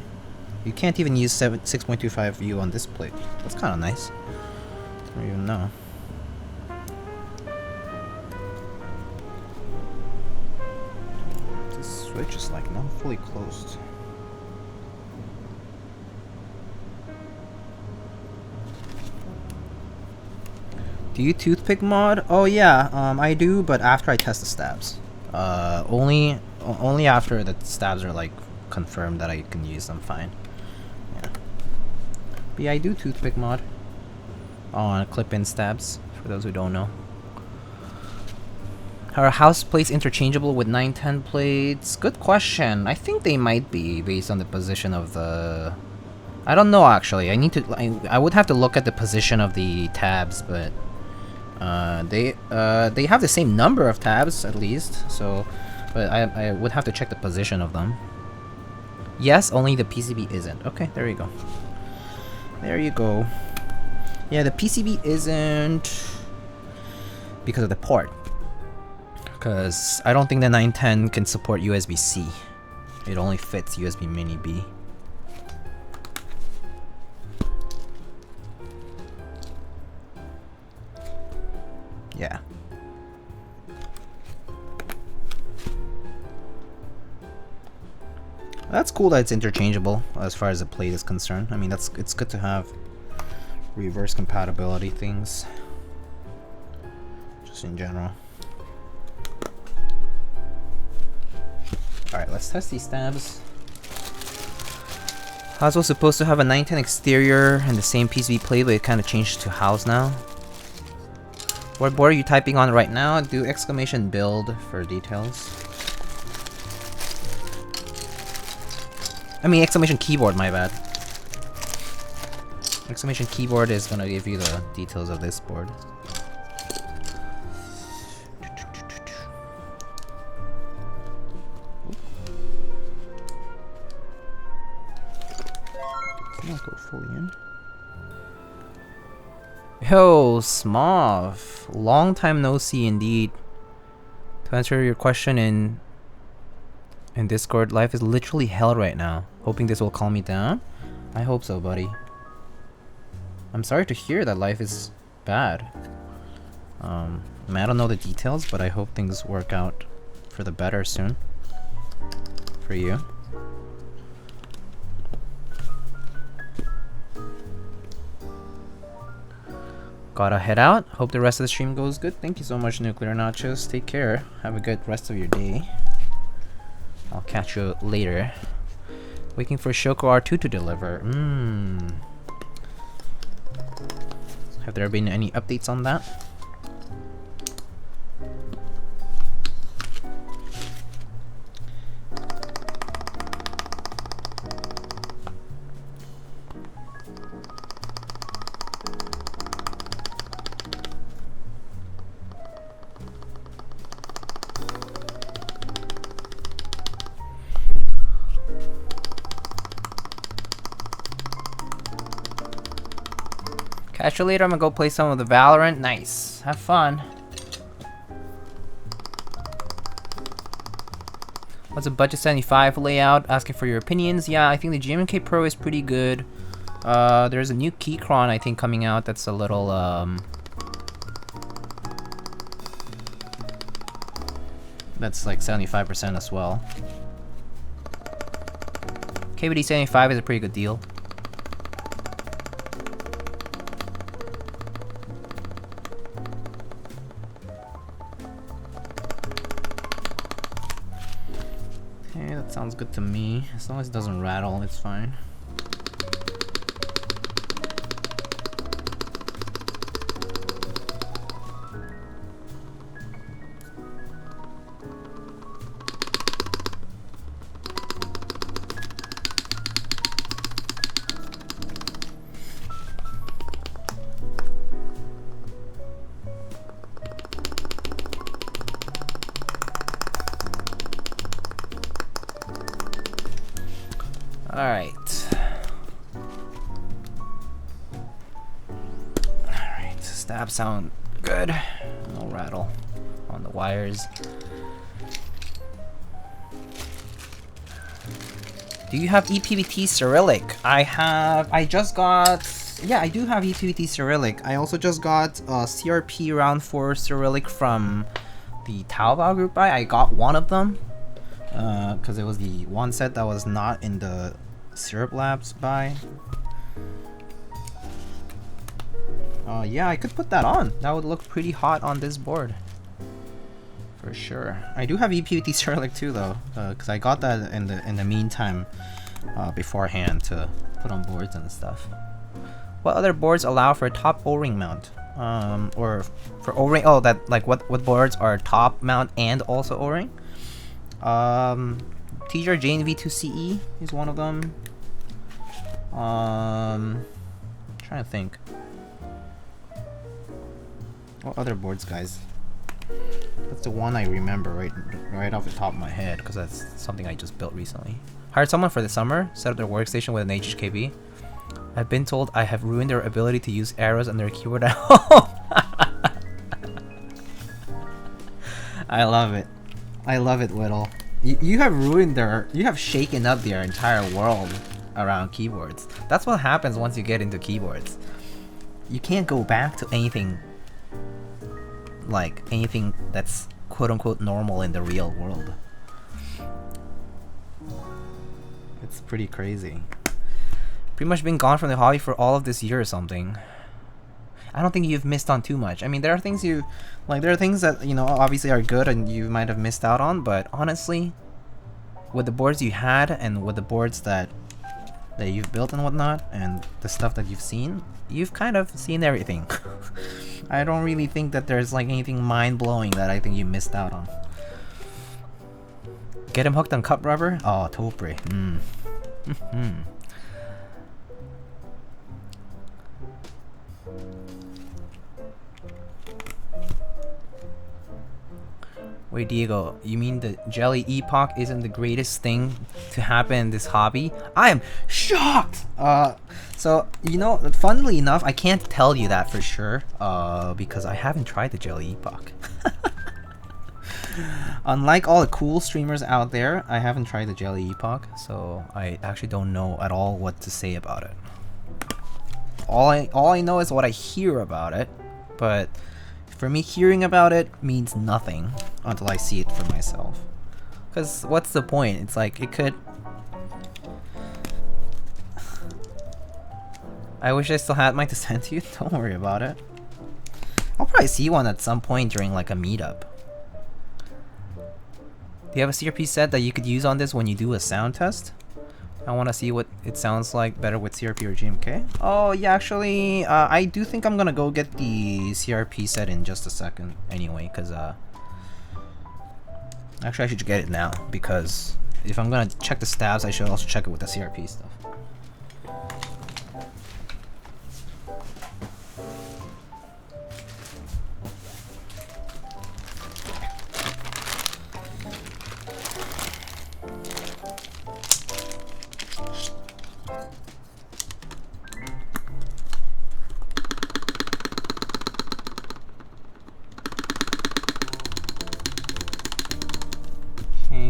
You can't even use 6.25U on this plate. That's kind of nice. I don't even know. This switch is like not fully closed. Do you toothpick mod? Oh yeah, I do, but after I test the stabs. only after the stabs are like confirmed that I can use them fine. Yeah. But yeah, I do toothpick mod on clip-in stabs, for those who don't know. Are Haus plates interchangeable with 910 plates? Good question. I think they might be based on the position of the... I don't know actually. I would have to look at the position of the tabs, but they have the same number of tabs at least. So, but I would have to check the position of them. Yes, only the PCB isn't. Okay, there you go. There you go. Yeah, the PCB isn't because of the port. Because I don't think the 910 can support USB-C. It only fits USB Mini B. Yeah. That's cool that it's interchangeable as far as the plate is concerned. I mean, it's good to have reverse compatibility things. Just in general. Alright, let's test these stabs. Haus was supposed to have a 910 exterior and the same PCB plate, but it kind of changed to Haus now. What board are you typing on right now? Do exclamation build for details. I mean exclamation keyboard, my bad. Exclamation keyboard is gonna give you the details of this board. Let's go fully in. Yo, Smov. Long time no see indeed. To answer your question in Discord, life is literally hell right now. Hoping this will calm me down. I hope so, buddy. I'm sorry to hear that life is bad. I mean, I don't know the details, but I hope things work out for the better soon. For you. Gotta head out. Hope the rest of the stream goes good. Thank you so much, Nuclear Nachos. Take care. Have a good rest of your day. I'll catch you later. Waiting for Shoko R2 to deliver. Have there been any updates on that? Catch you later. I'm gonna go play some of the Valorant. Nice. Have fun. What's a budget 75 layout? Asking for your opinions. Yeah, I think the GMK Pro is pretty good. There's a new Keychron I think coming out that's a little that's like 75% as well. KBD 75 is a pretty good deal. Sounds good to me. As long as it doesn't rattle, it's fine. Sound good. No rattle on the wires. Do you have ePVT Cyrillic? I just got... Yeah, I do have ePVT Cyrillic. I also just got CRP round 4 Cyrillic from the Taobao group buy. I got one of them because it was the one set that was not in the Syrup Labs buy. Yeah, I could put that on. That would look pretty hot on this board. For sure. I do have EPUT Cyrillic too, though, because I got that in the meantime, beforehand to put on boards and stuff. What other boards allow for a top O-ring mount? Or for O-ring? Oh, that like what boards are top mount and also O-ring? TGR JNV2CE is one of them. Trying to think. What other boards, guys? That's the one I remember right off the top of my head, because that's something I just built recently. Hired someone for the summer, set up their workstation with an HHKB. I've been told I have ruined their ability to use arrows on their keyboard at home. I love it. I love it, Whittle. You have ruined you have shaken up their entire world around keyboards. That's what happens once you get into keyboards. You can't go back to anything that's quote-unquote normal in the real world. It's pretty crazy. Pretty much been gone from the hobby for all of this year or something. I don't think you've missed on too much. I mean, there are things that, you know, obviously are good and you might have missed out on, but honestly, with the boards you had and with the boards that you've built and whatnot, and the stuff that you've seen, you've kind of seen everything. I don't really think that there's like anything mind-blowing that I think you missed out on. Get him hooked on cup rubber? Oh, Topri. Wait, Diego, you mean the jelly epoch isn't the greatest thing to happen in this hobby? I am shocked! So, you know, funnily enough, I can't tell you that for sure, because I haven't tried the jelly epoch. Unlike all the cool streamers out there, I haven't tried the jelly epoch, so I actually don't know at all what to say about it. All I know is what I hear about it, but for me, hearing about it means nothing until I see it for myself. Because what's the point? It's like, it could... I wish I still had mine to send to you. Don't worry about it. I'll probably see one at some point during like a meetup. Do you have a CRP set that you could use on this when you do a sound test? I want to see what it sounds like better with CRP or GMK. Oh yeah, actually, I do think I'm gonna go get the CRP set in just a second anyway, because actually I should get it now, because if I'm gonna check the stabs, I should also check it with the CRP stuff.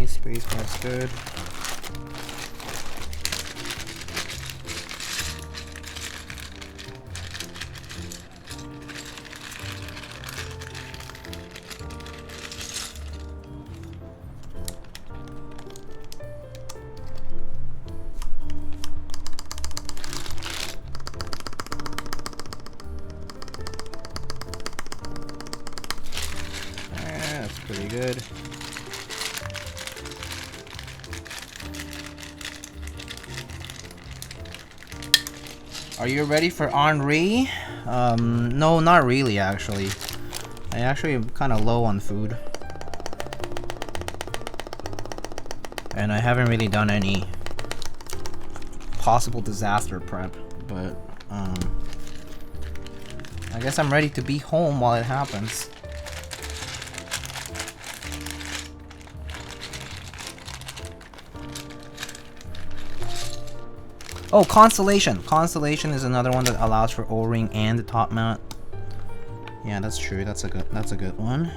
Spacebar's good. That's pretty good. Are you ready for Henri? No, not really, actually. I actually am kind of low on food. And I haven't really done any possible disaster prep, but, I guess I'm ready to be home while it happens. Oh, Constellation! Constellation is another one that allows for O-ring and the top mount. Yeah, that's true. That's a good one.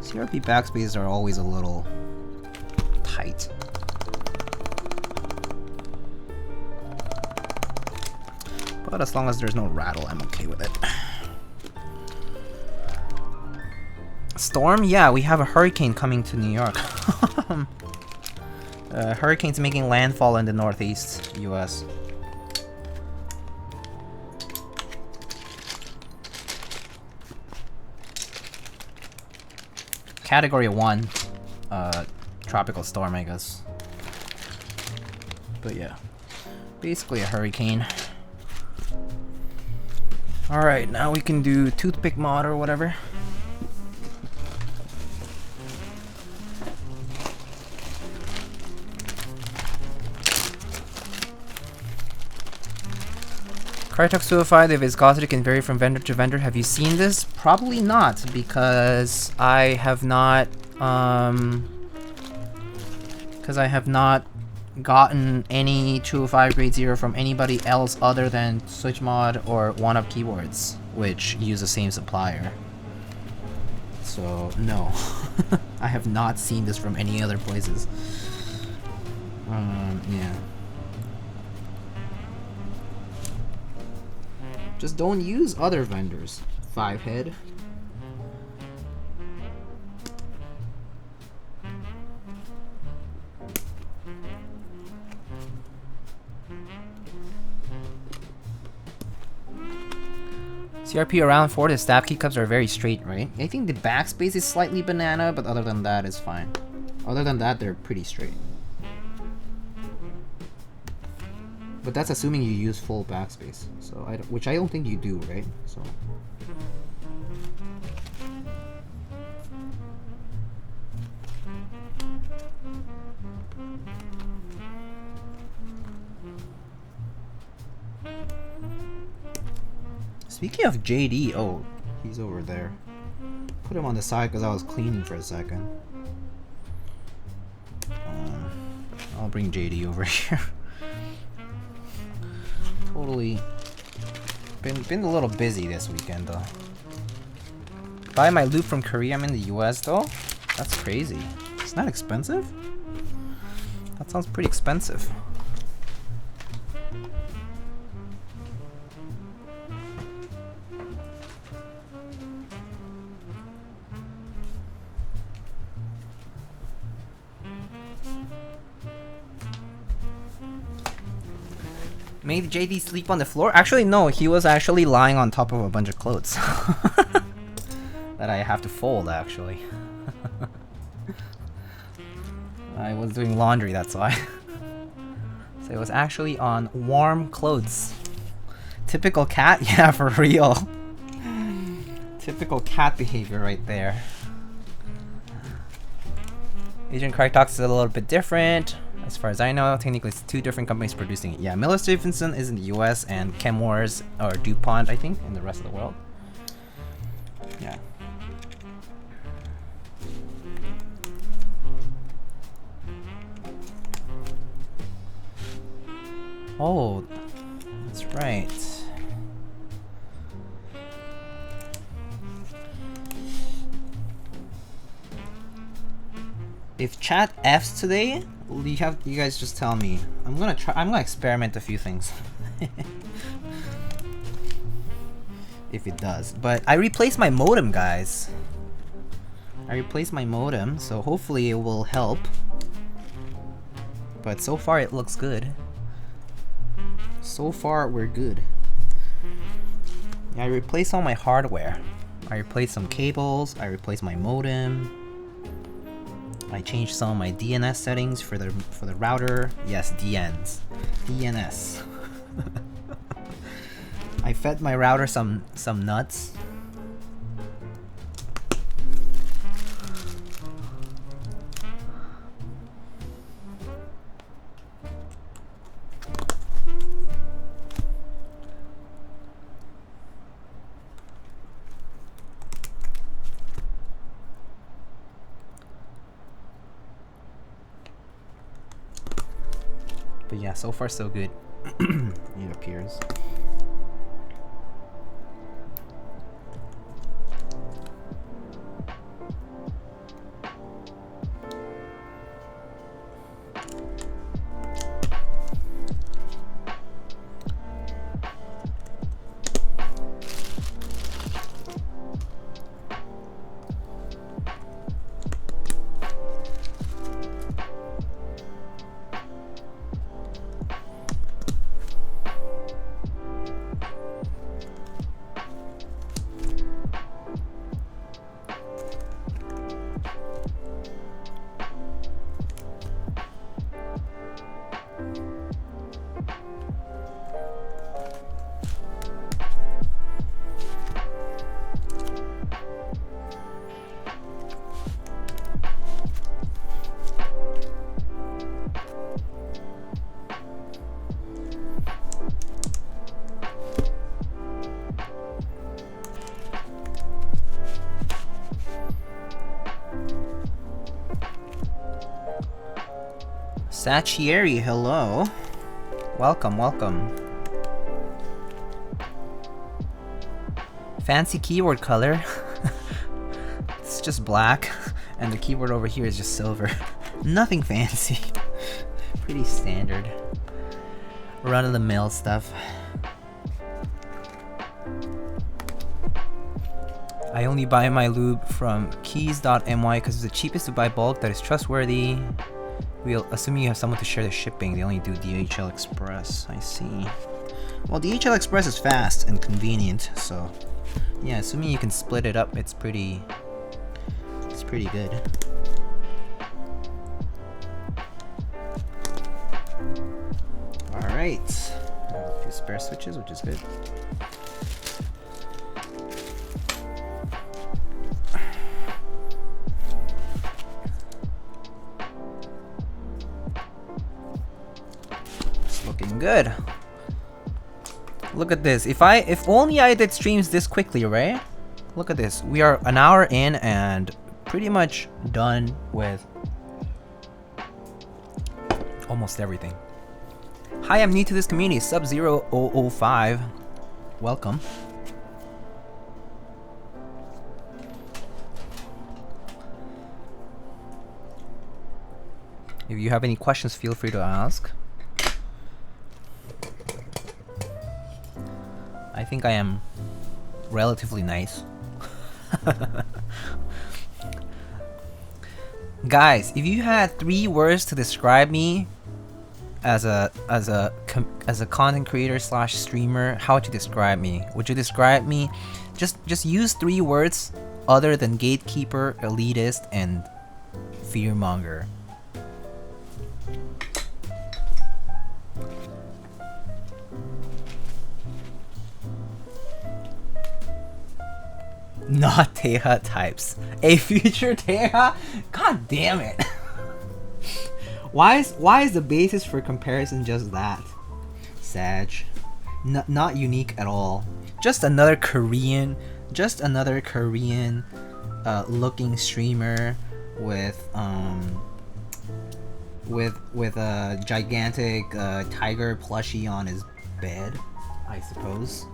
CRP backspaces are always a little tight. But as long as there's no rattle, I'm okay with it. Storm? Yeah, we have a hurricane coming to New York. Hurricanes making landfall in the northeast U.S. Category 1 tropical storm, I guess. But yeah, basically a hurricane. Alright, now we can do toothpick mod or whatever. Crytox 205, the viscosity can vary from vendor to vendor. Have you seen this? Probably not, because I have not gotten any 205 grade 0 from anybody else other than SwitchMod or One Up Keyboards, which use the same supplier. So, no. I have not seen this from any other places. Yeah. Just don't use other vendors. 5-head. CRP around 4, the stab keycaps are very straight, right? I think the backspace is slightly banana, but other than that, it's fine. Other than that, they're pretty straight. But that's assuming you use full backspace, so which I don't think you do, right? So. Speaking of JD, oh, he's over there. Put him on the side because I was cleaning for a second. I'll bring JD over here. Totally been a little busy this weekend though. Buy my loop from Korea. I'm in the US though. That's crazy. It's not expensive? That sounds pretty expensive. Made JD sleep on the floor? Actually, no. He was actually lying on top of a bunch of clothes. That I have to fold, actually. I was doing laundry, that's why. So it was actually on warm clothes. Typical cat? Yeah, for real. Typical cat behavior right there. Agent Crytox is a little bit different. As far as I know, technically it's 2 different companies producing it. Yeah, Miller Stephenson is in the US and Chemours or DuPont, I think, in the rest of the world. Yeah. Oh, that's right. If chat F's today, you guys just tell me. I'm gonna experiment a few things. If it does. But I replaced my modem, guys. I replaced my modem, so hopefully it will help. But so far it looks good. So far we're good. Yeah, I replaced all my hardware. I replaced some cables, I replaced my modem. I changed some of my DNS settings for the router. Yes, DNS. I fed my router some nuts. But yeah, so far so good. It appears. Sachieri, hello. Welcome, welcome. Fancy keyboard color. It's just black, and the keyboard over here is just silver. Nothing fancy. Pretty standard. Run-of-the-mill stuff. I only buy my lube from keys.my because it's the cheapest to buy bulk that is trustworthy. We'll assuming you have someone to share the shipping. They only do DHL Express. I see. Well, DHL Express is fast and convenient, so yeah, assuming you can split it up, it's pretty good. Alright. A few spare switches, which is good. It's looking good. Look at this. If only I did streams this quickly, right? Look at this. We are an hour in and pretty much done with almost everything. Hi, I'm new to this community. Sub-0005. Welcome. If you have any questions, feel free to ask. I think I am relatively nice. Guys, if you had 3 words to describe me as a content creator / streamer, how would you describe me? Would you describe me just use 3 words other than gatekeeper, elitist, and fearmonger? Not Teja types. A future Teja? God damn it. Why is the basis for comparison just that? Sag. Not unique at all. Just another Korean looking streamer with a gigantic tiger plushie on his bed, I suppose.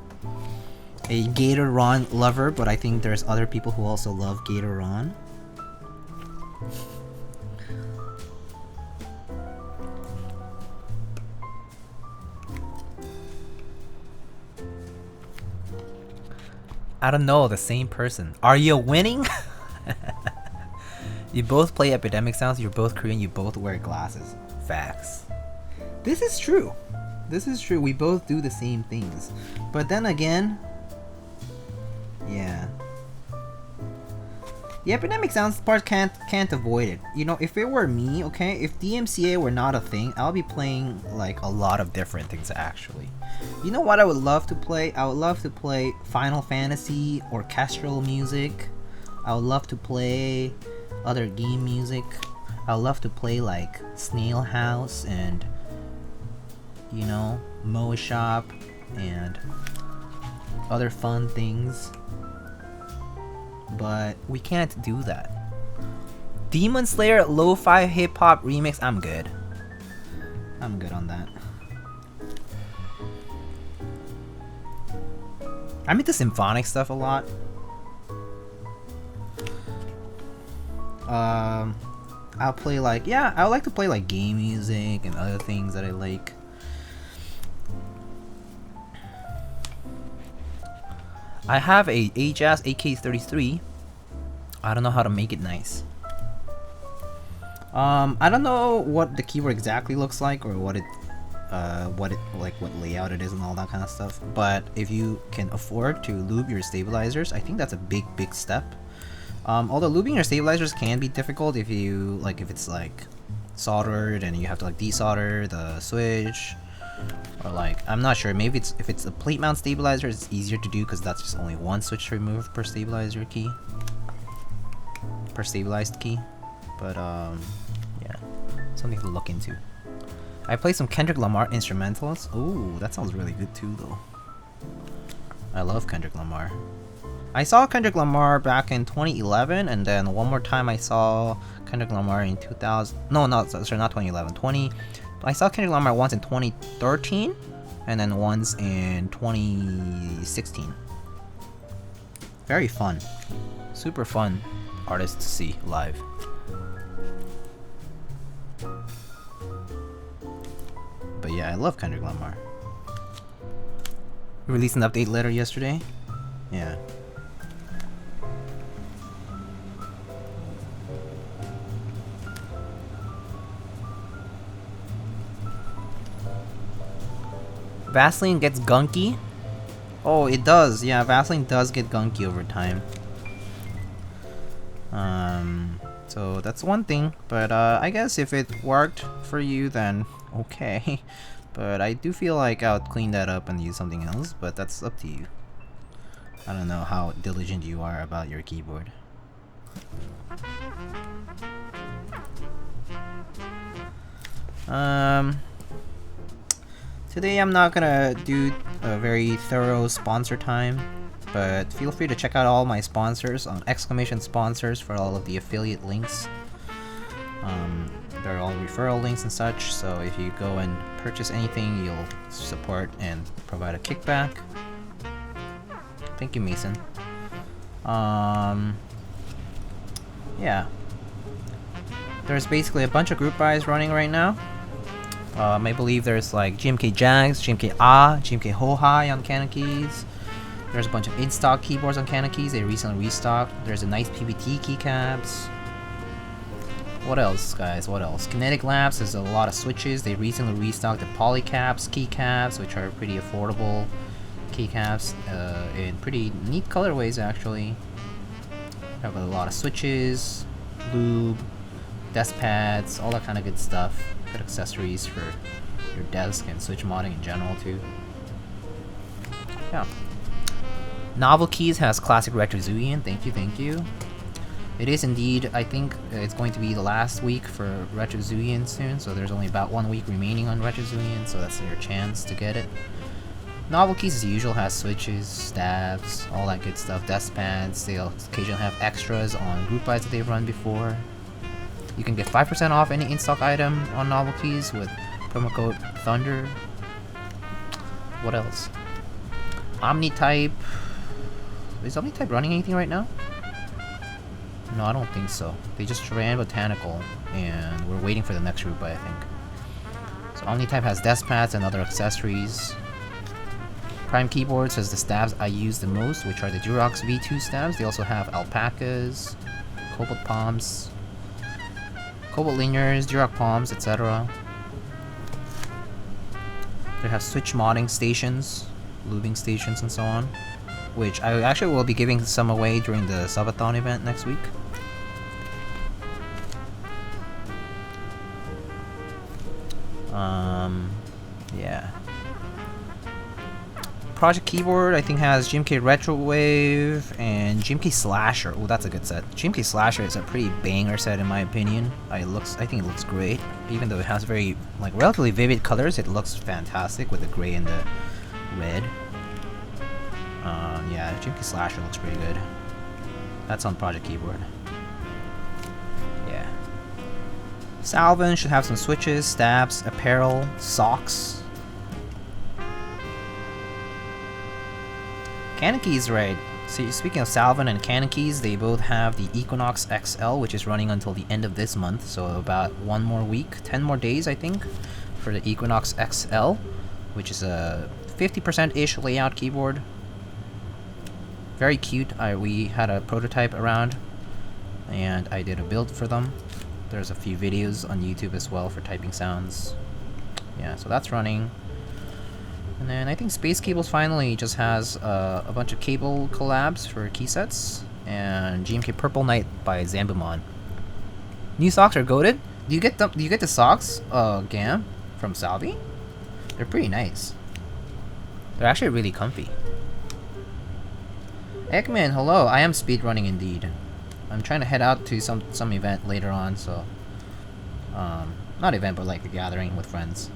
A Gatoron lover, but I think there's other people who also love Gatoron. I don't know, the same person. Are you winning? You both play Epidemic Sounds, you're both Korean, you both wear glasses. Facts. This is true. This is true. We both do the same things. But then again, yeah. The Epidemic Sounds part can't avoid it. You know, if it were me, okay, if DMCA were not a thing, I'll be playing like a lot of different things actually. You know what I would love to play? I would love to play Final Fantasy orchestral music. I would love to play other game music. I would love to play like Snail House and, you know, Moa Shop and other fun things. But we can't do that. Demon Slayer Lo-Fi Hip Hop Remix, I'm good. I'm good on that. I'm into symphonic stuff a lot. I'll play like, yeah, I would like to play like game music and other things that I like. I have a AJAS AK-33. I don't know how to make it nice. I don't know what the keyboard exactly looks like or what layout it is and all that kind of stuff. But if you can afford to lube your stabilizers, I think that's a big step. Although lubing your stabilizers can be difficult if it's like soldered and you have to like desolder the switch. Or like, I'm not sure, maybe if it's a plate mount stabilizer, it's easier to do because that's just only one switch to remove per stabilizer key. Per stabilized key. But yeah, something to look into. I play some Kendrick Lamar instrumentals. Ooh, that sounds really good too though. I love Kendrick Lamar. I saw Kendrick Lamar back in 2011, and then one more time I saw Kendrick Lamar in 2000. No, sorry, not 2011. I saw Kendrick Lamar once in 2013, and then once in 2016. Very fun. Super fun artist to see live. But yeah, I love Kendrick Lamar. Released an update letter yesterday. Yeah. Vaseline gets gunky? Oh, it does. Yeah, Vaseline does get gunky over time. So that's one thing. But I guess if it worked for you, then okay. But I do feel like I would clean that up and use something else. But that's up to you. I don't know how diligent you are about your keyboard. Today I'm not gonna do a very thorough sponsor time, but feel free to check out all my sponsors on !sponsors for all of the affiliate links. They're all referral links and such, so if you go and purchase anything, you'll support and provide a kickback. Thank you, Mason. Yeah. There's basically a bunch of group buys running right now. I believe there's like GMK Jags, GMK GMK Hohai on Canon keys. There's a bunch of in-stock keyboards on Canon keys. They recently restocked. There's a nice PBT keycaps. What else, guys? What else? Kinetic Labs has a lot of switches. They recently restocked the Polycaps keycaps, which are pretty affordable keycaps in pretty neat colorways, actually. Have a lot of switches, lube, desk pads, all that kind of good stuff. Good accessories for your desk and switch modding in general too. Yeah. Novel Keys has classic Retrozuian. Thank you, thank you. It is indeed, I think it's going to be the last week for Retrozuian soon, so there's only about 1 week remaining on Retrozuian, so that's your chance to get it. Novel Keys as usual has switches, stabs, all that good stuff, desk pads. They'll occasionally have extras on group buys that they've run before. You can get 5% off any in-stock item on Novel Keys with promo code Thunder. What else? Omnitype. Is Omnitype running anything right now? No, I don't think so. They just ran Botanical, and we're waiting for the next group buy, I think. So Omnitype has desk pads and other accessories. Prime Keyboards has the stabs I use the most, which are the Durox V2 stabs. They also have alpacas, cobalt palms, cobalt linears, Durox palms, etc. They have switch modding stations, lubing stations, and so on, which I actually will be giving some away during the subathon event next week. Yeah. Project Keyboard, I think, has GMK Retrowave and GMK Slasher. Oh, that's a good set. GMK Slasher is a pretty banger set in my opinion. I think it looks great. Even though it has very, like, relatively vivid colors, it looks fantastic with the gray and the red. Yeah, GMK Slasher looks pretty good. That's on Project Keyboard. Yeah. Salvin should have some switches, stabs, apparel, socks. Canon Keys, right. So speaking of Salvin and Canon Keys, they both have the Equinox XL, which is running until the end of this month. So about 1 more week, 10 more days, I think, for the Equinox XL, which is a 50%-ish layout keyboard. Very cute. We had a prototype around, and I did a build for them. There's a few videos on YouTube as well for typing sounds. Yeah, so that's running. And then I think Space Cables finally just has a bunch of cable collabs for key sets, and GMK Purple Night by Zambumon. New socks are goated. Do you get the socks, Gam, from Salvi? They're pretty nice. They're actually really comfy. Ekman, hello. I am speedrunning indeed. I'm trying to head out to some event later on, so not event, but like a gathering with friends.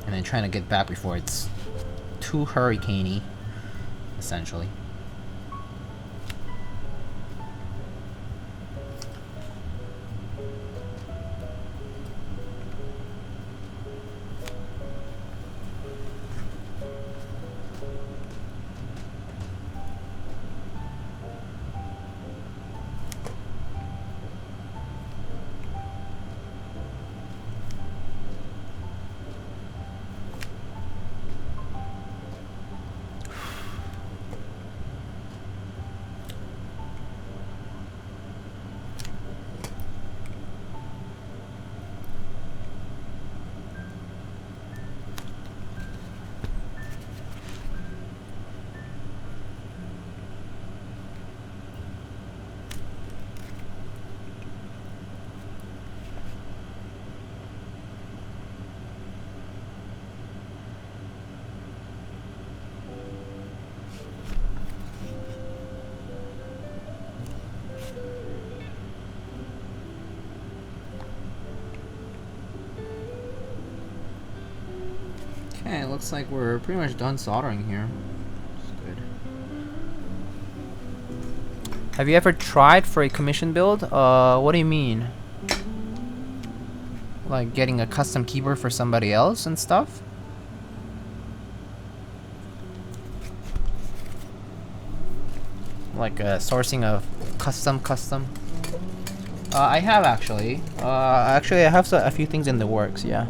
And then trying to get back before it's too hurricane-y, essentially. Okay, looks like we're pretty much done soldering here. That's good. Have you ever tried for a commission build? What do you mean? Like getting a custom keyboard for somebody else and stuff? Like sourcing a custom? I have actually. Actually I have a few things in the works, yeah.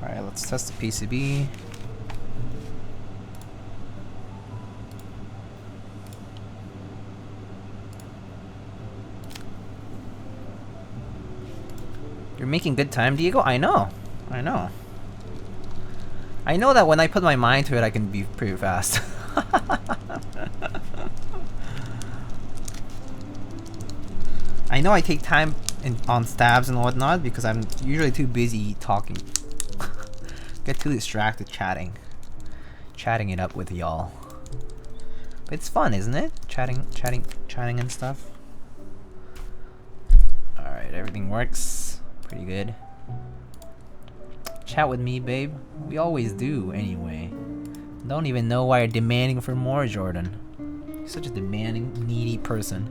Alright, let's test the PCB. You're making good time, Diego? I know. I know. I know that when I put my mind to it, I can be pretty fast. I know I take time on stabs and whatnot because I'm usually too busy talking. Get too distracted chatting it up with y'all. But it's fun, isn't it? Chatting and stuff. Alright, everything works. Pretty good. Chat with me, babe. We always do, anyway. Don't even know why you're demanding for more, Jordan. You're such a demanding, needy person.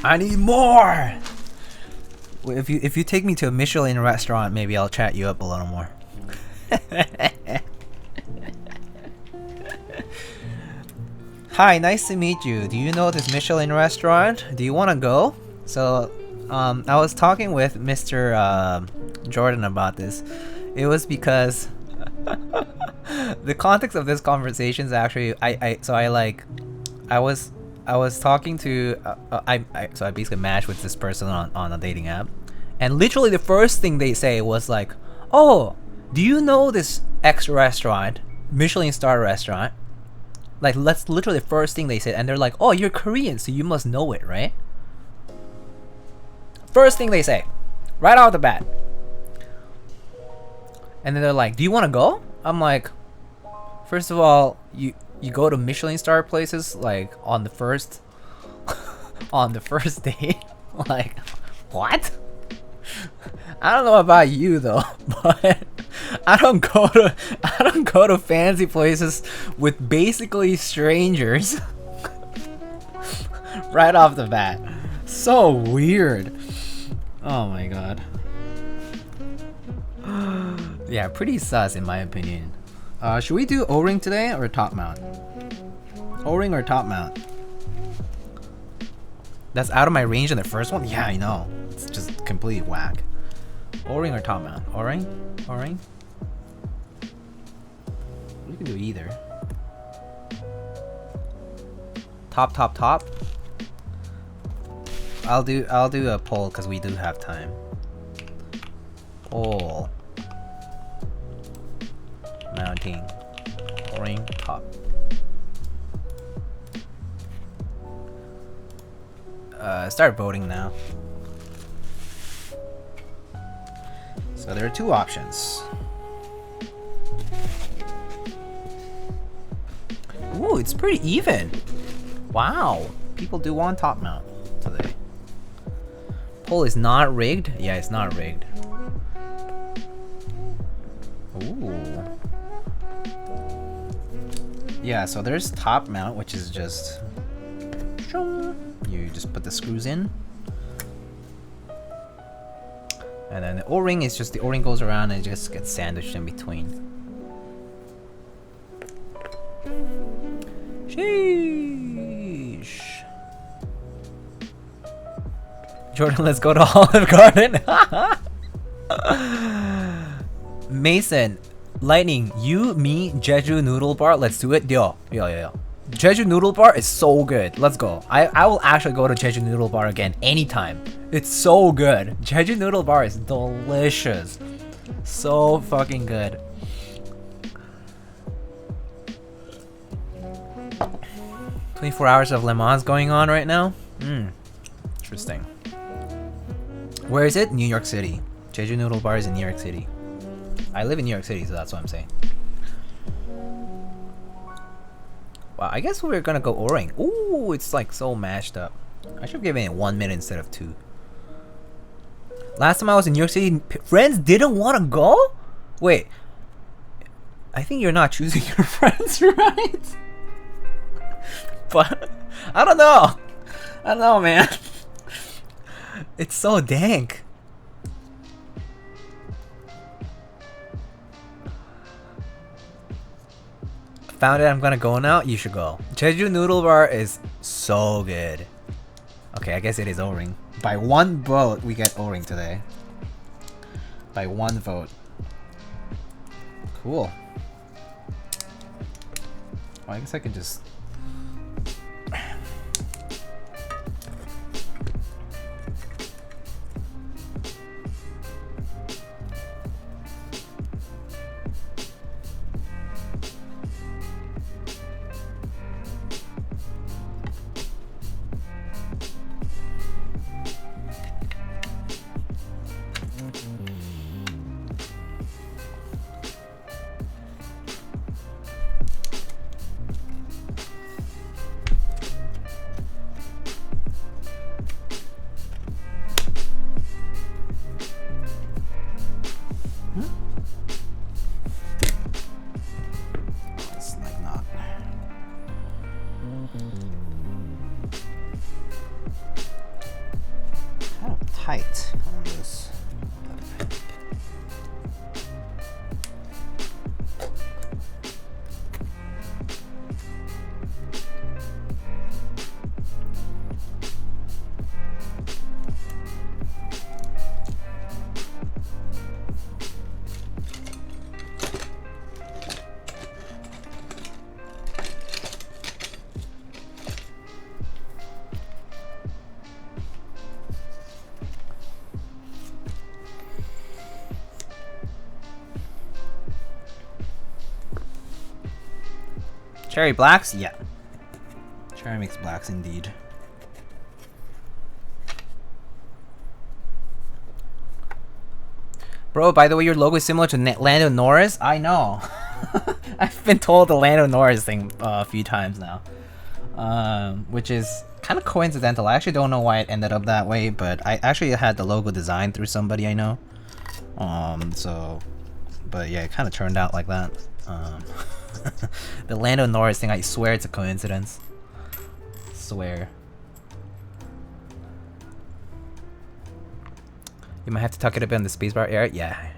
I need more! Well, if you take me to a Michelin restaurant, maybe I'll chat you up a little more. Hi, nice to meet you. Do you know this Michelin restaurant? Do you want to go? So, I was talking with Mr. Jordan about this. It was because the context of this conversation is actually I was talking to so I basically matched with this person on a dating app, and literally the first thing they say was like, "Oh, do you know this X restaurant, Michelin star restaurant?" Like that's literally the first thing they said, and they're like, "Oh, you're Korean, so you must know it, right?" First thing they say, right off the bat. And then they're like, "Do you want to go?" I'm like, first of all, you go to Michelin star places like on the first date? Like, what? I don't know about you though, but I don't go to fancy places with basically strangers right off the bat. So weird. Oh my god. Yeah, pretty sus in my opinion. Should we do O-ring today or top mount? O-ring or top mount? That's out of my range in the first one? Yeah, I know. It's just completely whack. O-ring or top mount? O-ring? O-ring? We can do either. Top. I'll do a poll because we do have time. Poll. Mounting. O-ring top. Start voting now. So there are two options. Ooh, it's pretty even. Wow, people do want top mount today. Pole is not rigged? Yeah, it's not rigged. Ooh. Yeah, so there's top mount, which is just... You just put the screws in. And then the O-ring is just, the O-ring goes around and it just gets sandwiched in between. Sheesh. Jordan, let's go to Olive Garden. Mason, Lightning, you, me, Jeju Noodle Bar, let's do it. Yo. Jeju Noodle Bar is so good. Let's go. I will actually go to Jeju Noodle Bar again anytime. It's so good. Jeju Noodle Bar is delicious. So fucking good. "24 hours of Le Mans going on right now?" Interesting. Where is it? New York City. Jeju Noodle Bar is in New York City. I live in New York City, so that's what I'm saying. Wow, I guess we're gonna go O-ring. Ooh, it's like so mashed up. I should have given it 1 minute instead of 2. Last time I was in New York City, friends didn't want to go? Wait. I think you're not choosing your friends right. But, I don't know. I don't know, man. It's so dank. Found it, I'm gonna go now. You should go. Jeju Noodle Bar is so good. Okay, I guess it is O-ring. By 1 vote, we get O-ring today. By 1 vote. Cool. Well, I guess I can just... Tight on this. Cherry blacks? Yeah. Cherry mix blacks indeed. Bro, by the way, your logo is similar to Lando Norris? I know. I've been told the Lando Norris thing a few times now. Which is kind of coincidental. I actually don't know why it ended up that way, but I actually had the logo designed through somebody I know. But yeah, it kind of turned out like that. The Lando Norris thing, I swear it's a coincidence. Swear. You might have to tuck it a bit in the spacebar area. Yeah.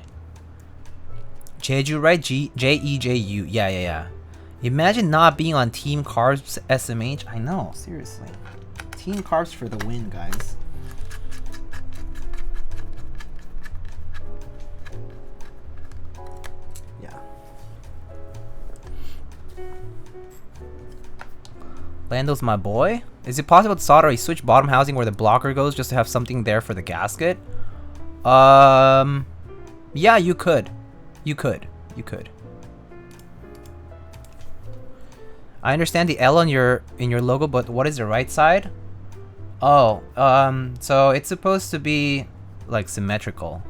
Jeju, right? Jeju. Yeah. Imagine not being on Team Carbs SMH. I know, seriously. Team Carbs for the win, guys. Lando's my boy. Is it possible to solder a switch bottom housing where the blocker goes just to have something there for the gasket? Yeah, you could. You could. I understand the L on in your logo, but what is the right side? Oh, so it's supposed to be like symmetrical.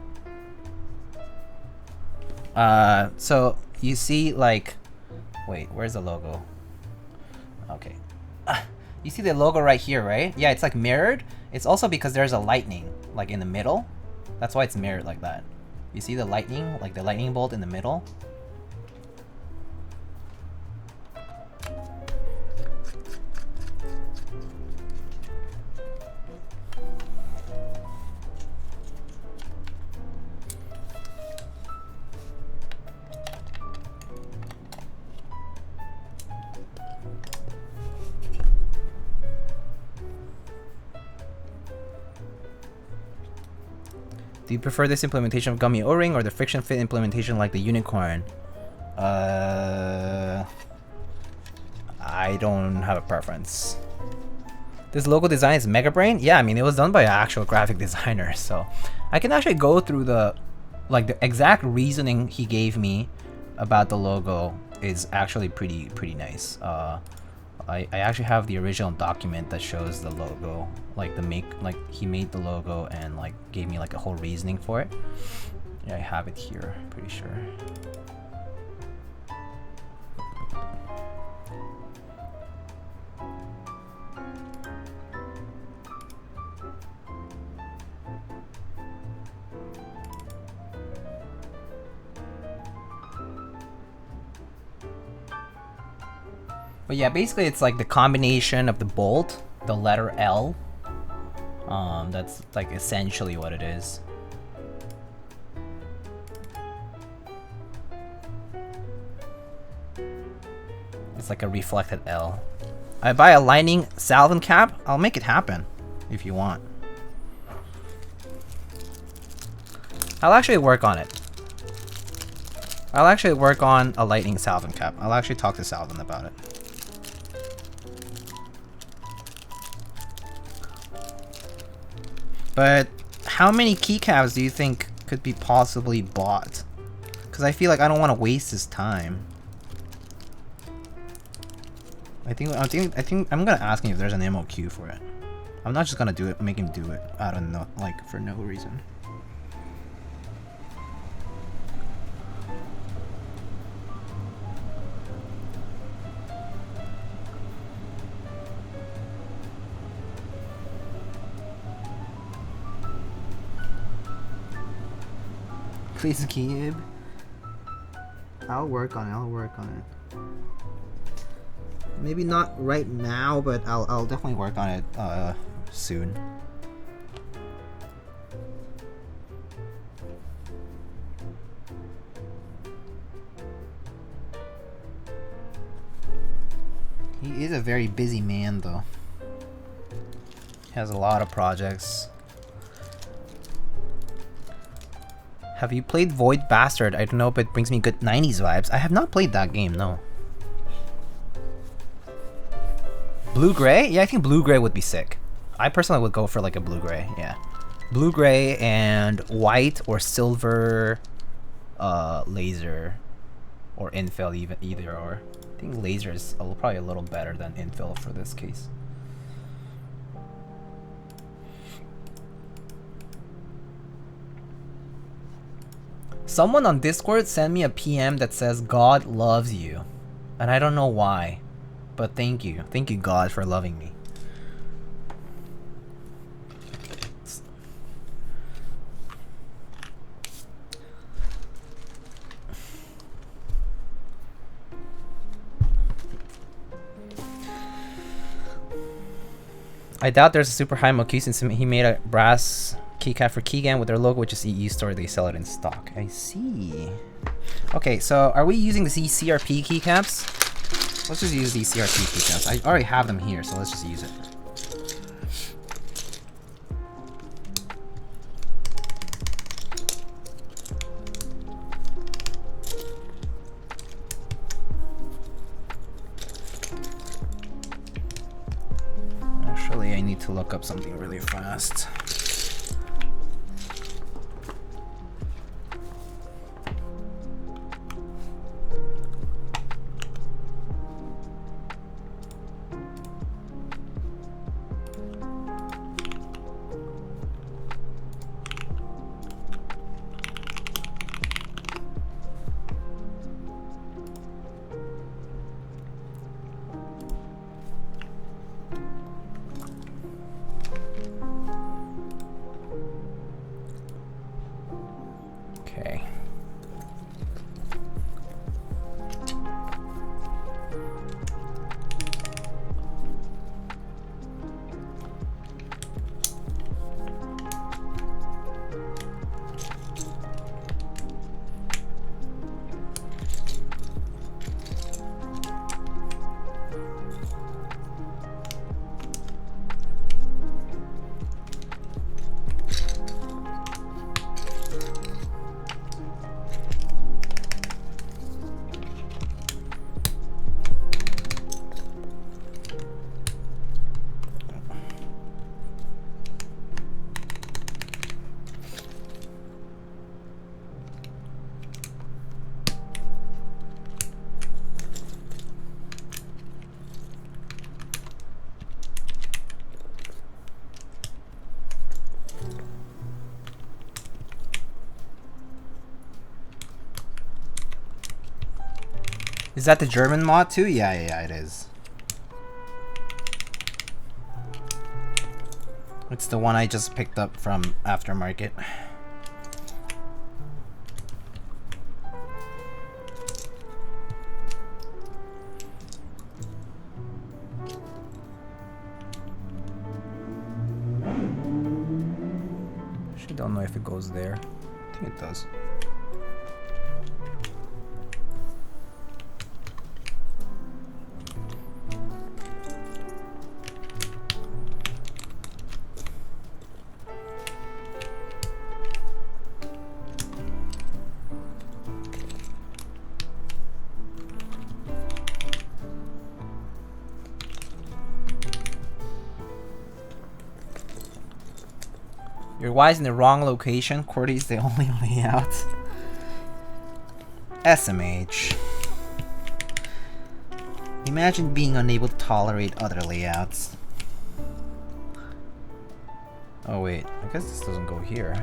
So you see like, wait, where's the logo? Okay. You see the logo right here, right? Yeah, it's like mirrored. It's also because there's a lightning like in the middle. That's why it's mirrored like that. You see the lightning, like the lightning bolt in the middle? Do you prefer this implementation of gummy O-ring or the friction fit implementation like the unicorn? I don't have a preference. This logo design is Mega Brain? Yeah, I mean, it was done by an actual graphic designer, so I can actually go through the exact reasoning he gave me about the logo is actually pretty nice. I actually have the original document that shows the logo, he made the logo and like gave me like a whole reasoning for it. Yeah, I have it here, pretty sure. But yeah, basically it's like the combination of the bolt, the letter L. That's like essentially what it is. It's like a reflected L. I buy a lining salvin cap. I'll make it happen if you want. I'll actually work on it. I'll actually work on a lightning salvin cap. I'll actually talk to Salvin about it. But how many keycaps do you think could be possibly bought? Because I feel like I don't want to waste his time. I think I'm gonna ask him if there's an MOQ for it. I'm not just gonna do it, make him do it. I don't know, like for no reason. Please, Keyb. I'll work on it. Maybe not right now, but I'll definitely work on it soon. He is a very busy man, though. He has a lot of projects. Have you played Void Bastard? I don't know if it brings me good 90s vibes. I have not played that game, no. Blue-gray? Yeah, I think blue-gray would be sick. I personally would go for like a blue-gray, yeah. Blue-gray and white or silver laser or infill, either or. I think laser is probably a little better than infill for this case. Someone on Discord sent me a PM that says God loves you. And I don't know why. But thank you. Thank you, God, for loving me. I doubt there's a super high MOQ since he made a brass keycap for Keygan with their logo, which is EU store. They sell it in stock. I see. Okay, so are we using these CRP keycaps? Let's just use these CRP keycaps. I already have them here, so let's just use it. Actually, I need to look up something really fast. Is that the German mod too? Yeah, it is. It's the one I just picked up from aftermarket. Actually, don't know if it goes there. I think it does. Your Y's in the wrong location. QWERTY's the only layout. SMH. Imagine being unable to tolerate other layouts. Oh wait, I guess this doesn't go here.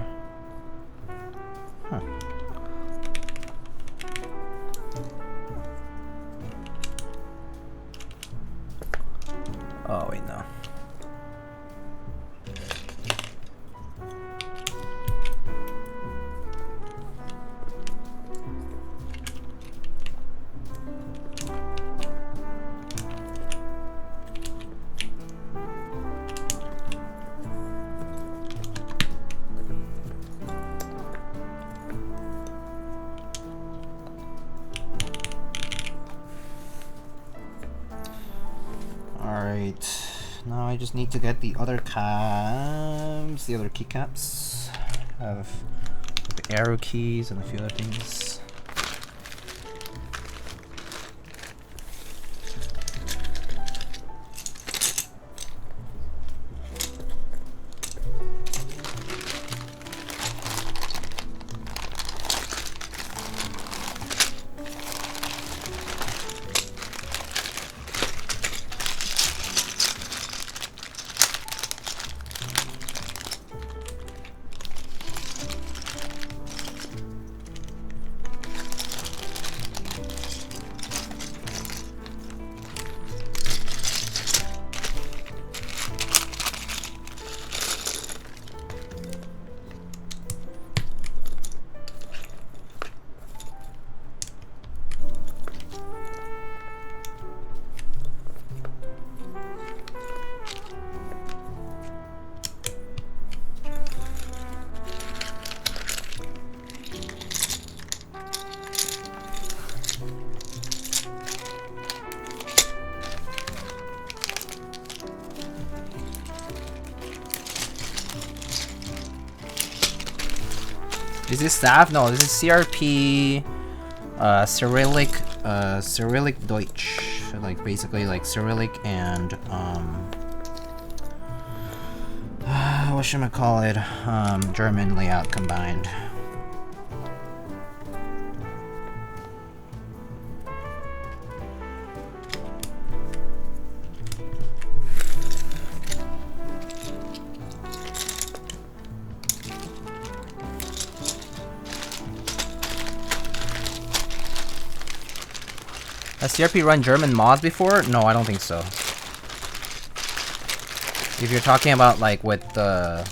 Huh. Oh wait, no. Now I just need to get the other caps, the other keycaps. I have the arrow keys and a few other things. Is this staff? No, this is CRP, Cyrillic, Cyrillic Deutsch, like basically like Cyrillic and what should I call it? German layout combined. Has CRP run German mods before? No, I don't think so. If you're talking about like with the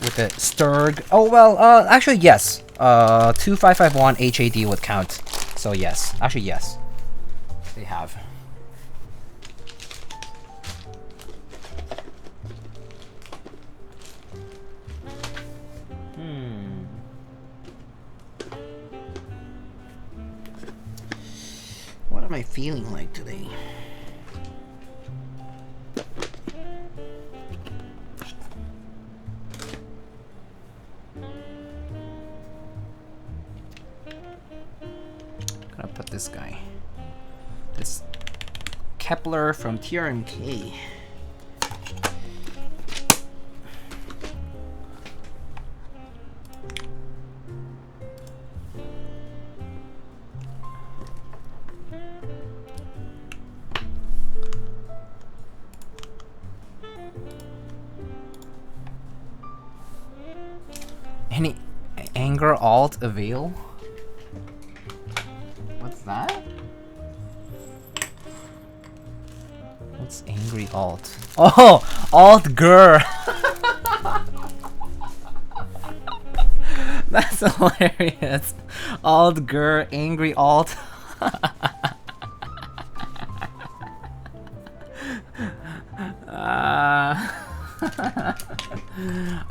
Sturg. Oh well, actually yes. 2551 HAD would count. So yes, actually yes, they have. What am I feeling like today? Gonna put this guy. This Kepler from TRMK. Any anger alt avail? What's that? House angry alt. Oh, alt grr. That's hilarious. Alt grr angry alt.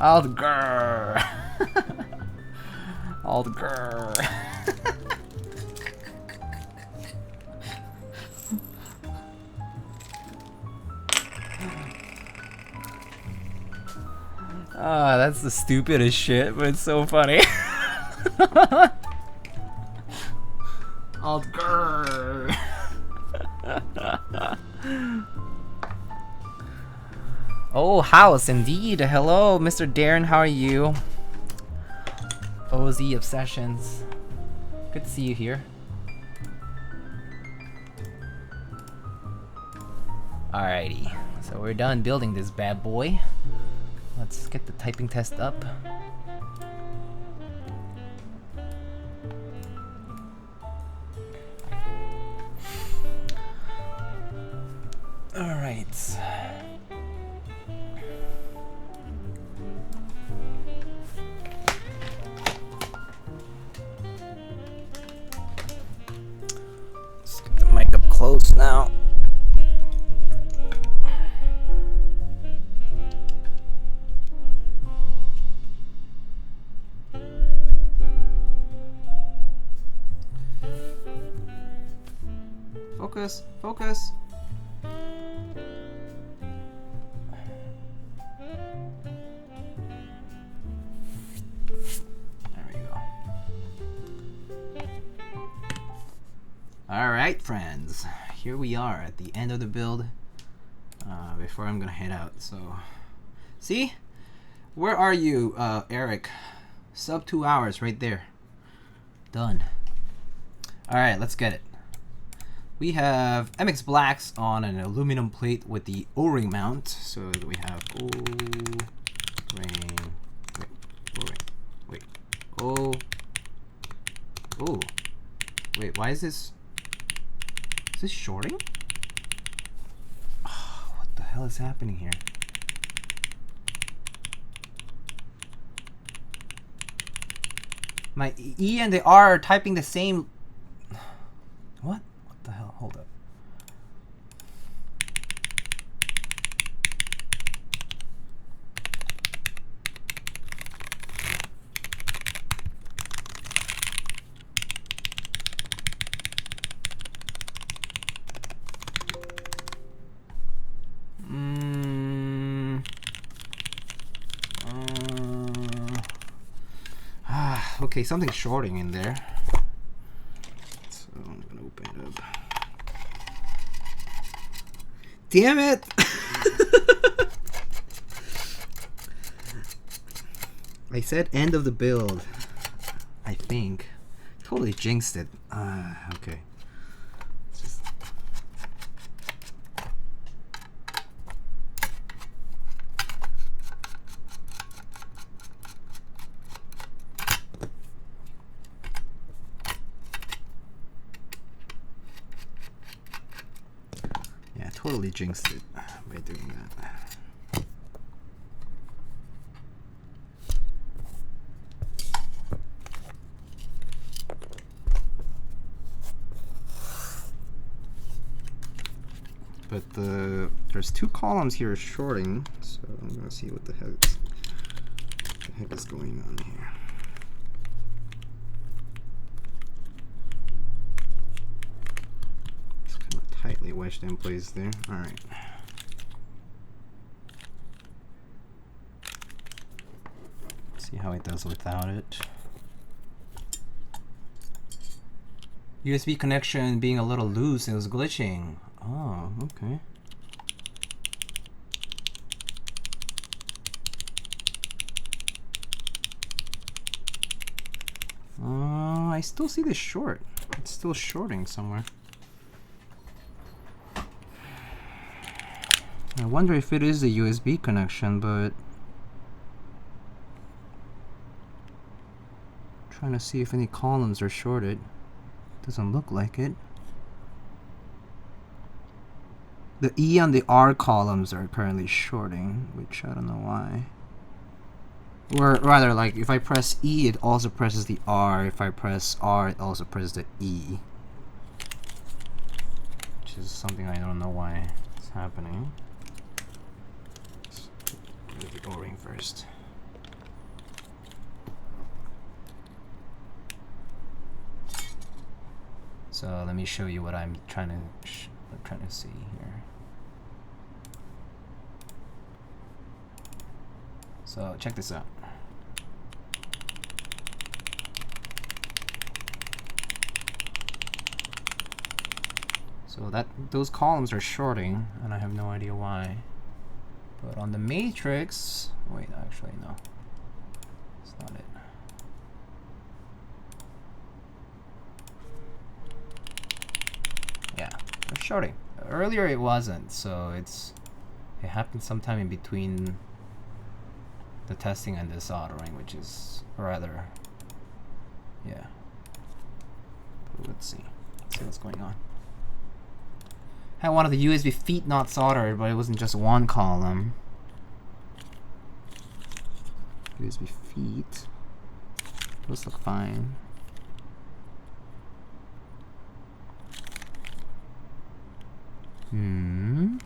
Alt grr. Alt grr. Ah, that's the stupidest shit, but it's so funny. Alt grr. Oh, Haus, indeed. Hello, Mr. Darren, how are you? OZ Obsessions. Good to see you here. Alrighty, so we're done building this bad boy. Let's get the typing test up. Alright. Let's get the mic up close now. Focus, focus. There we go. Alright, friends. Here we are at the end of the build. Before I'm gonna head out, so... See? Where are you, Eric? Sub 2 hours right there. Done. Alright, let's get it. We have MX Blacks on an aluminum plate with the O-ring mount. So we have O-ring, wait, wait, why is this shorting? Oh, what the hell is happening here? My E and the R are typing the same. What? What the hell? Hold up. Okay, something's shorting in there. So I'm gonna open it up. Damn it! I said end of the build. I think. Totally jinxed it. Okay. Just... Yeah, totally jinxed it by doing that. But there's two columns here shorting, so I'm gonna see what the heck is going on here. It's kind of tightly wedged in place there. All right. See how it does without it. USB connection being a little loose, it was glitching. Oh, okay. I still see this short. It's still shorting somewhere. I wonder if it is a USB connection, but trying to see if any columns are shorted. Doesn't look like it. The E and the R columns are currently shorting, which I don't know why. Or rather, like, if I press E, it also presses the R. If I press R, it also presses the E. Which is something I don't know why it's happening. Let's do the O-ring first. So let me show you what I'm trying to see here. So check this out. So those columns are shorting, and I have no idea why. But on the matrix, wait, actually no, that's not it. Yeah, they're shorting. Earlier it wasn't, so it happened sometime in between the testing and the soldering, which is rather, yeah. But let's see what's going on. I had one of the USB feet not soldered, but it wasn't just one column. USB feet. Those look fine. The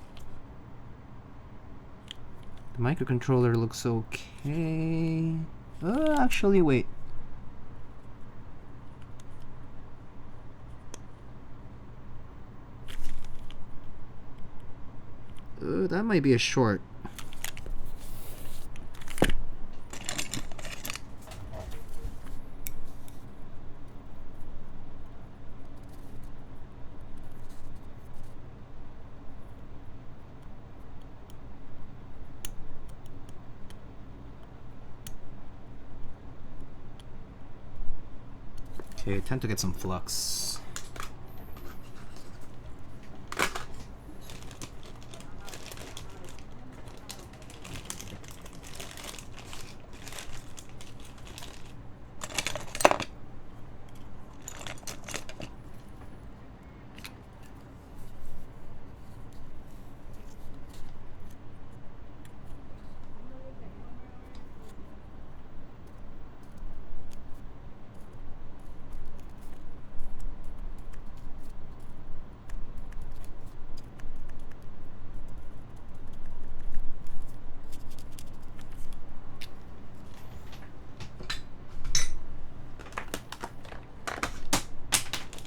microcontroller looks okay. Actually, wait. That might be a short. Okay, time to get some flux.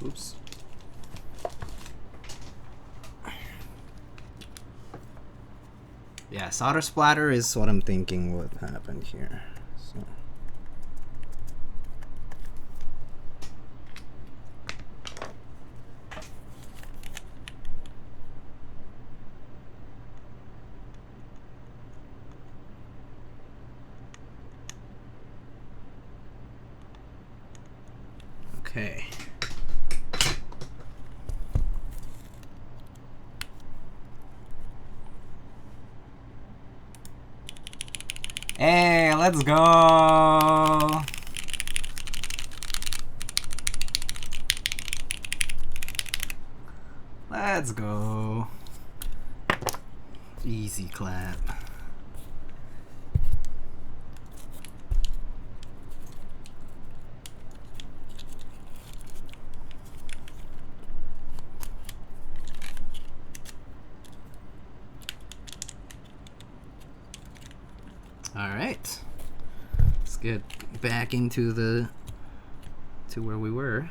Oops. Yeah, solder splatter is what I'm thinking what happened here. So. Okay. Hey, let's go! Let's go. Easy clap. All right. Let's get back into to where we were.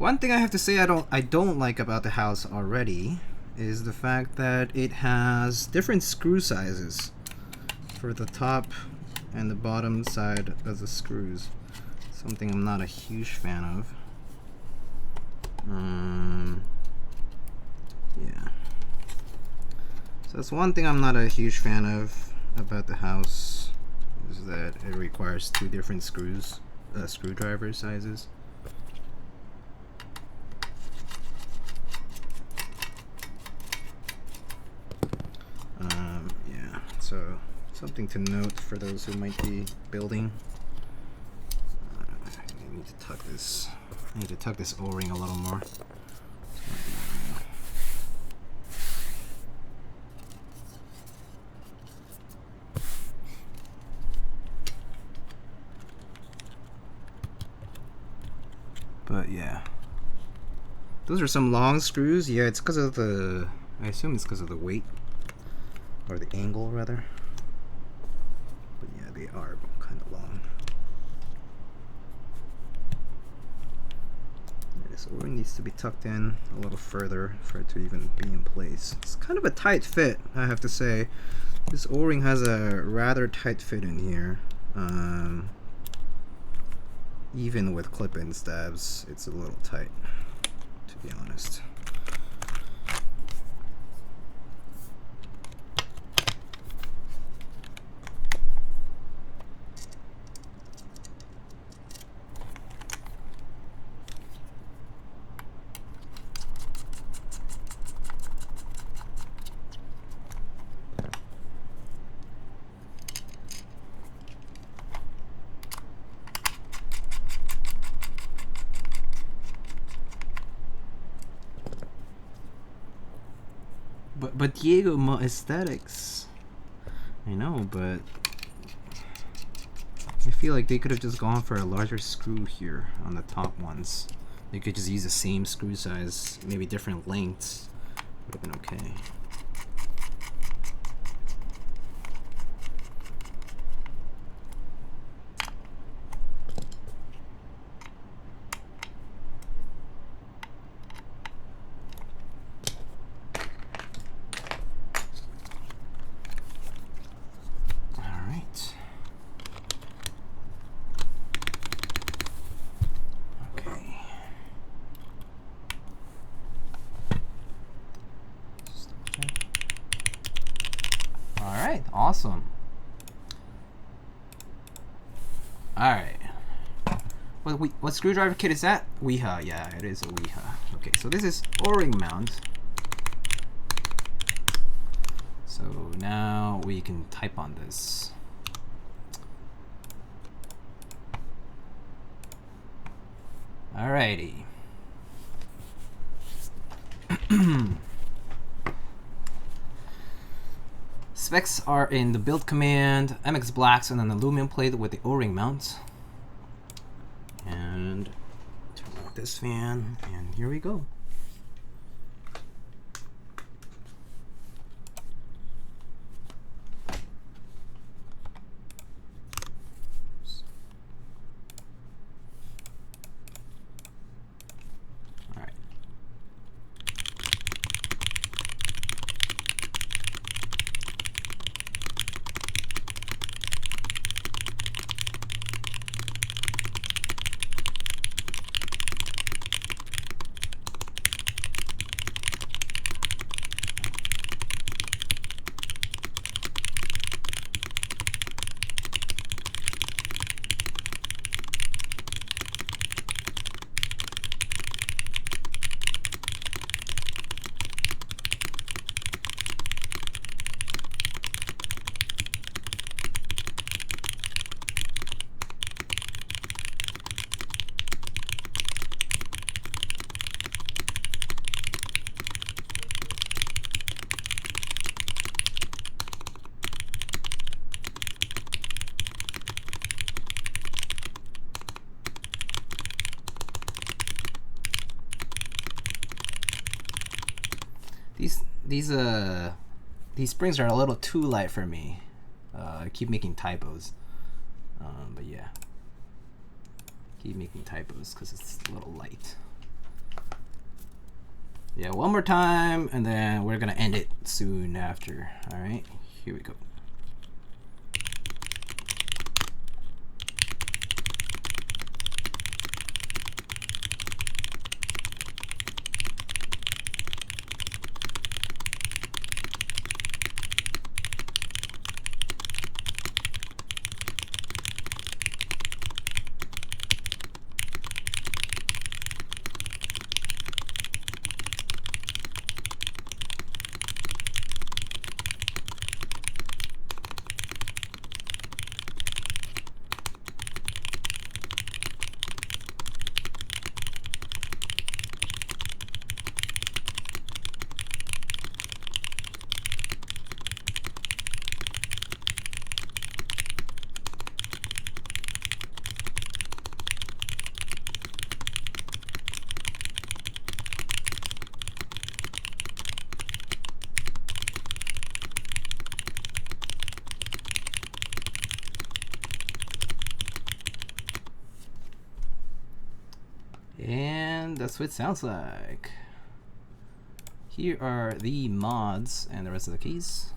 One thing I have to say I don't like about the Haus already is the fact that it has different screw sizes for the top and the bottom side of the screws. Something I'm not a huge fan of. Yeah. So that's one thing I'm not a huge fan of about the Haus, is that it requires two different screwdriver sizes. Yeah, so something to note for those who might be building. I need to tuck this. I need to tuck this O-ring a little more. But yeah, those are some long screws. Yeah, it's because of the, I assume it's because of the weight, or the angle rather. But yeah, they are kind of long. Yeah, this O-ring needs to be tucked in a little further for it to even be in place. It's kind of a tight fit, I have to say. This O-ring has a rather tight fit in here. Even with clip-in stabs, it's a little tight, to be honest. But Diego, more aesthetics. I know, but I feel like they could have just gone for a larger screw here on the top ones. They could just use the same screw size, maybe different lengths. Would have been okay. Awesome. Alright. What screwdriver kit is that? Weeha. Yeah, it is a Weeha. Okay, so this is O-ring mount. So now we can type on this. Alrighty. Specs are in the build command, MX blacks, and then aluminum plate with the O-ring mount. And turn off this fan, and here we go. These springs are a little too light for me. I keep making typos, but yeah, keep making typos because it's a little light. Yeah, one more time, and then we're gonna end it soon after. All right, here we go. And that's what it sounds like. Here are the mods and the rest of the keys.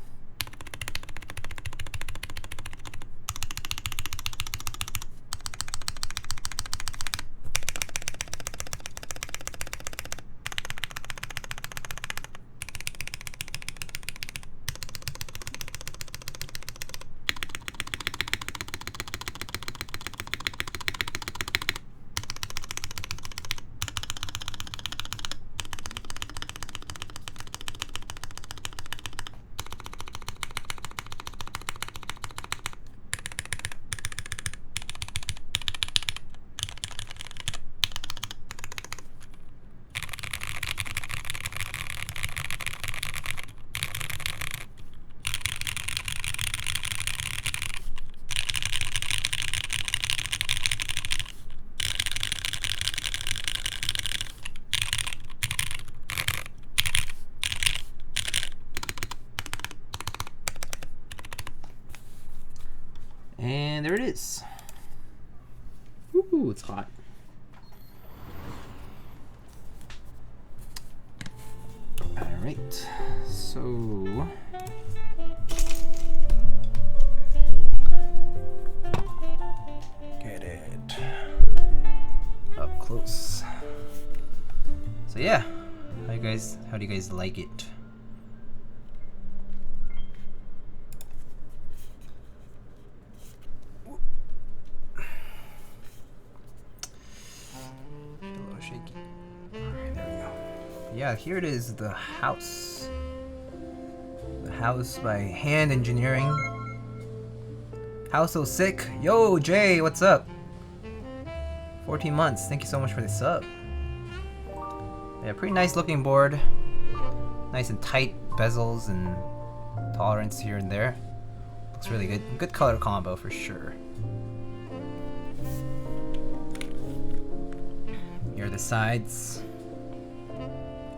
And there it is. Ooh, it's hot. All right, so get it up close. So yeah, how do you guys like it? Yeah, here it is, the Haus. The Haus by Hand Engineering. Haus so sick. Yo, Jay, what's up? 14 months. Thank you so much for the sub. Yeah, pretty nice looking board. Nice and tight bezels and tolerance here and there. Looks really good. Good color combo for sure. Here are the sides.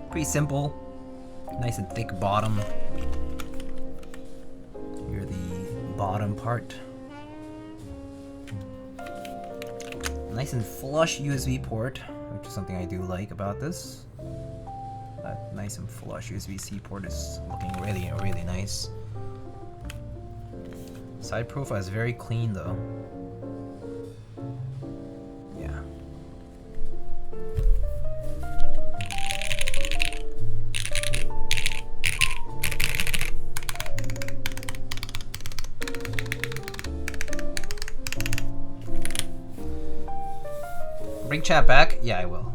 Pretty simple, nice and thick bottom. Here the bottom part. Nice and flush USB port, which is something I do like about this. That nice and flush USB-C port is looking really, really nice. Side profile is very clean though. Yeah. Bring chat back? Yeah, I will.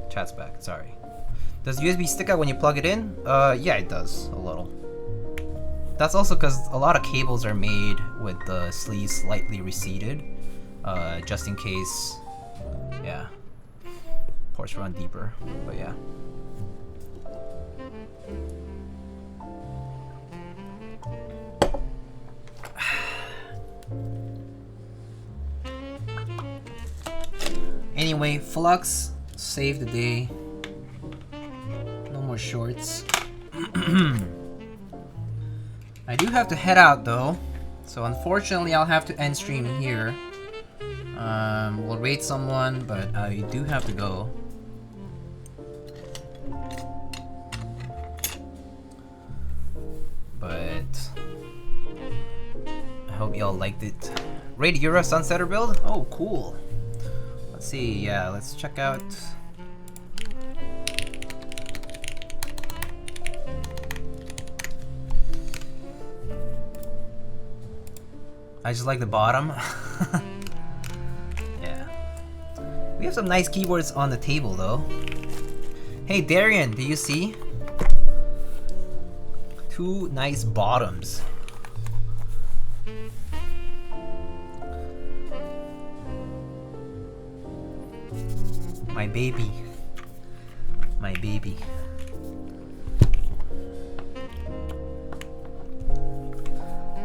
Chat's back, sorry. Does USB stick out when you plug it in? Yeah, it does, a little. That's also because a lot of cables are made with the sleeves slightly receded, just in case, yeah, ports run deeper, but yeah. Anyway, Flux saved the day. No more shorts. I do have to head out though, so unfortunately I'll have to end stream here. We'll raid someone, but I do have to go. Hope y'all liked it. Raid Euro Sunsetter build? Oh, cool. Let's see, yeah, let's check out. I just like the bottom. Yeah. We have some nice keyboards on the table though. Hey Darian, do you see? Two nice bottoms. My baby. My baby.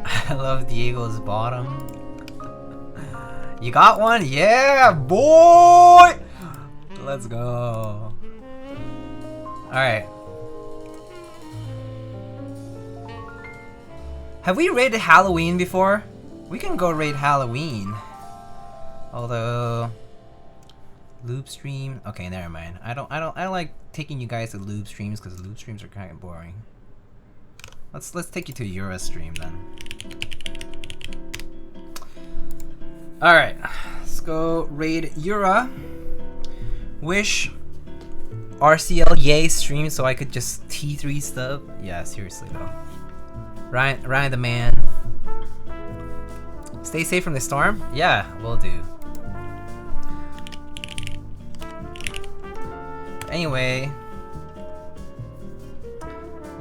I love Diego's bottom. You got one? Yeah, boy! Let's go. Alright. Have we raided Halloween before? We can go raid Halloween. Although Lube stream. Okay, never mind. I don't like taking you guys to Lube streams because Lube streams are kind of boring. Let's take you to Euro stream then. All right, let's go raid Euro. Wish RCL yay stream so I could just T3 stuff. Yeah, seriously though. Ryan the man. Stay safe from the storm. Yeah, will do. Anyway,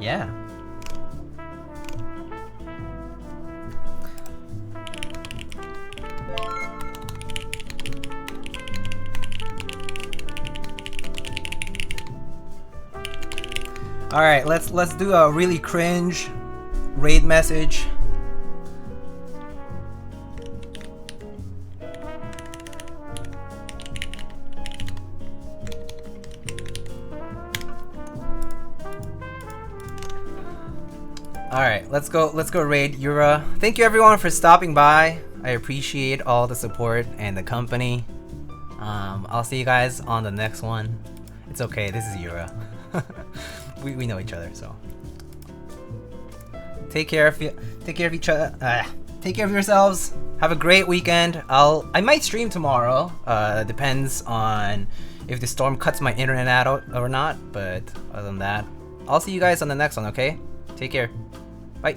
yeah. All right, let's do a really cringe raid message. Alright, let's go raid Euro. Thank you everyone for stopping by. I appreciate all the support and the company. I'll see you guys on the next one. It's okay, this is Euro. we know each other, so. Take care of each other. Take care of yourselves. Have a great weekend. I might stream tomorrow. Depends on if the storm cuts my internet out or not, but other than that, I'll see you guys on the next one, okay? Take care. Bye.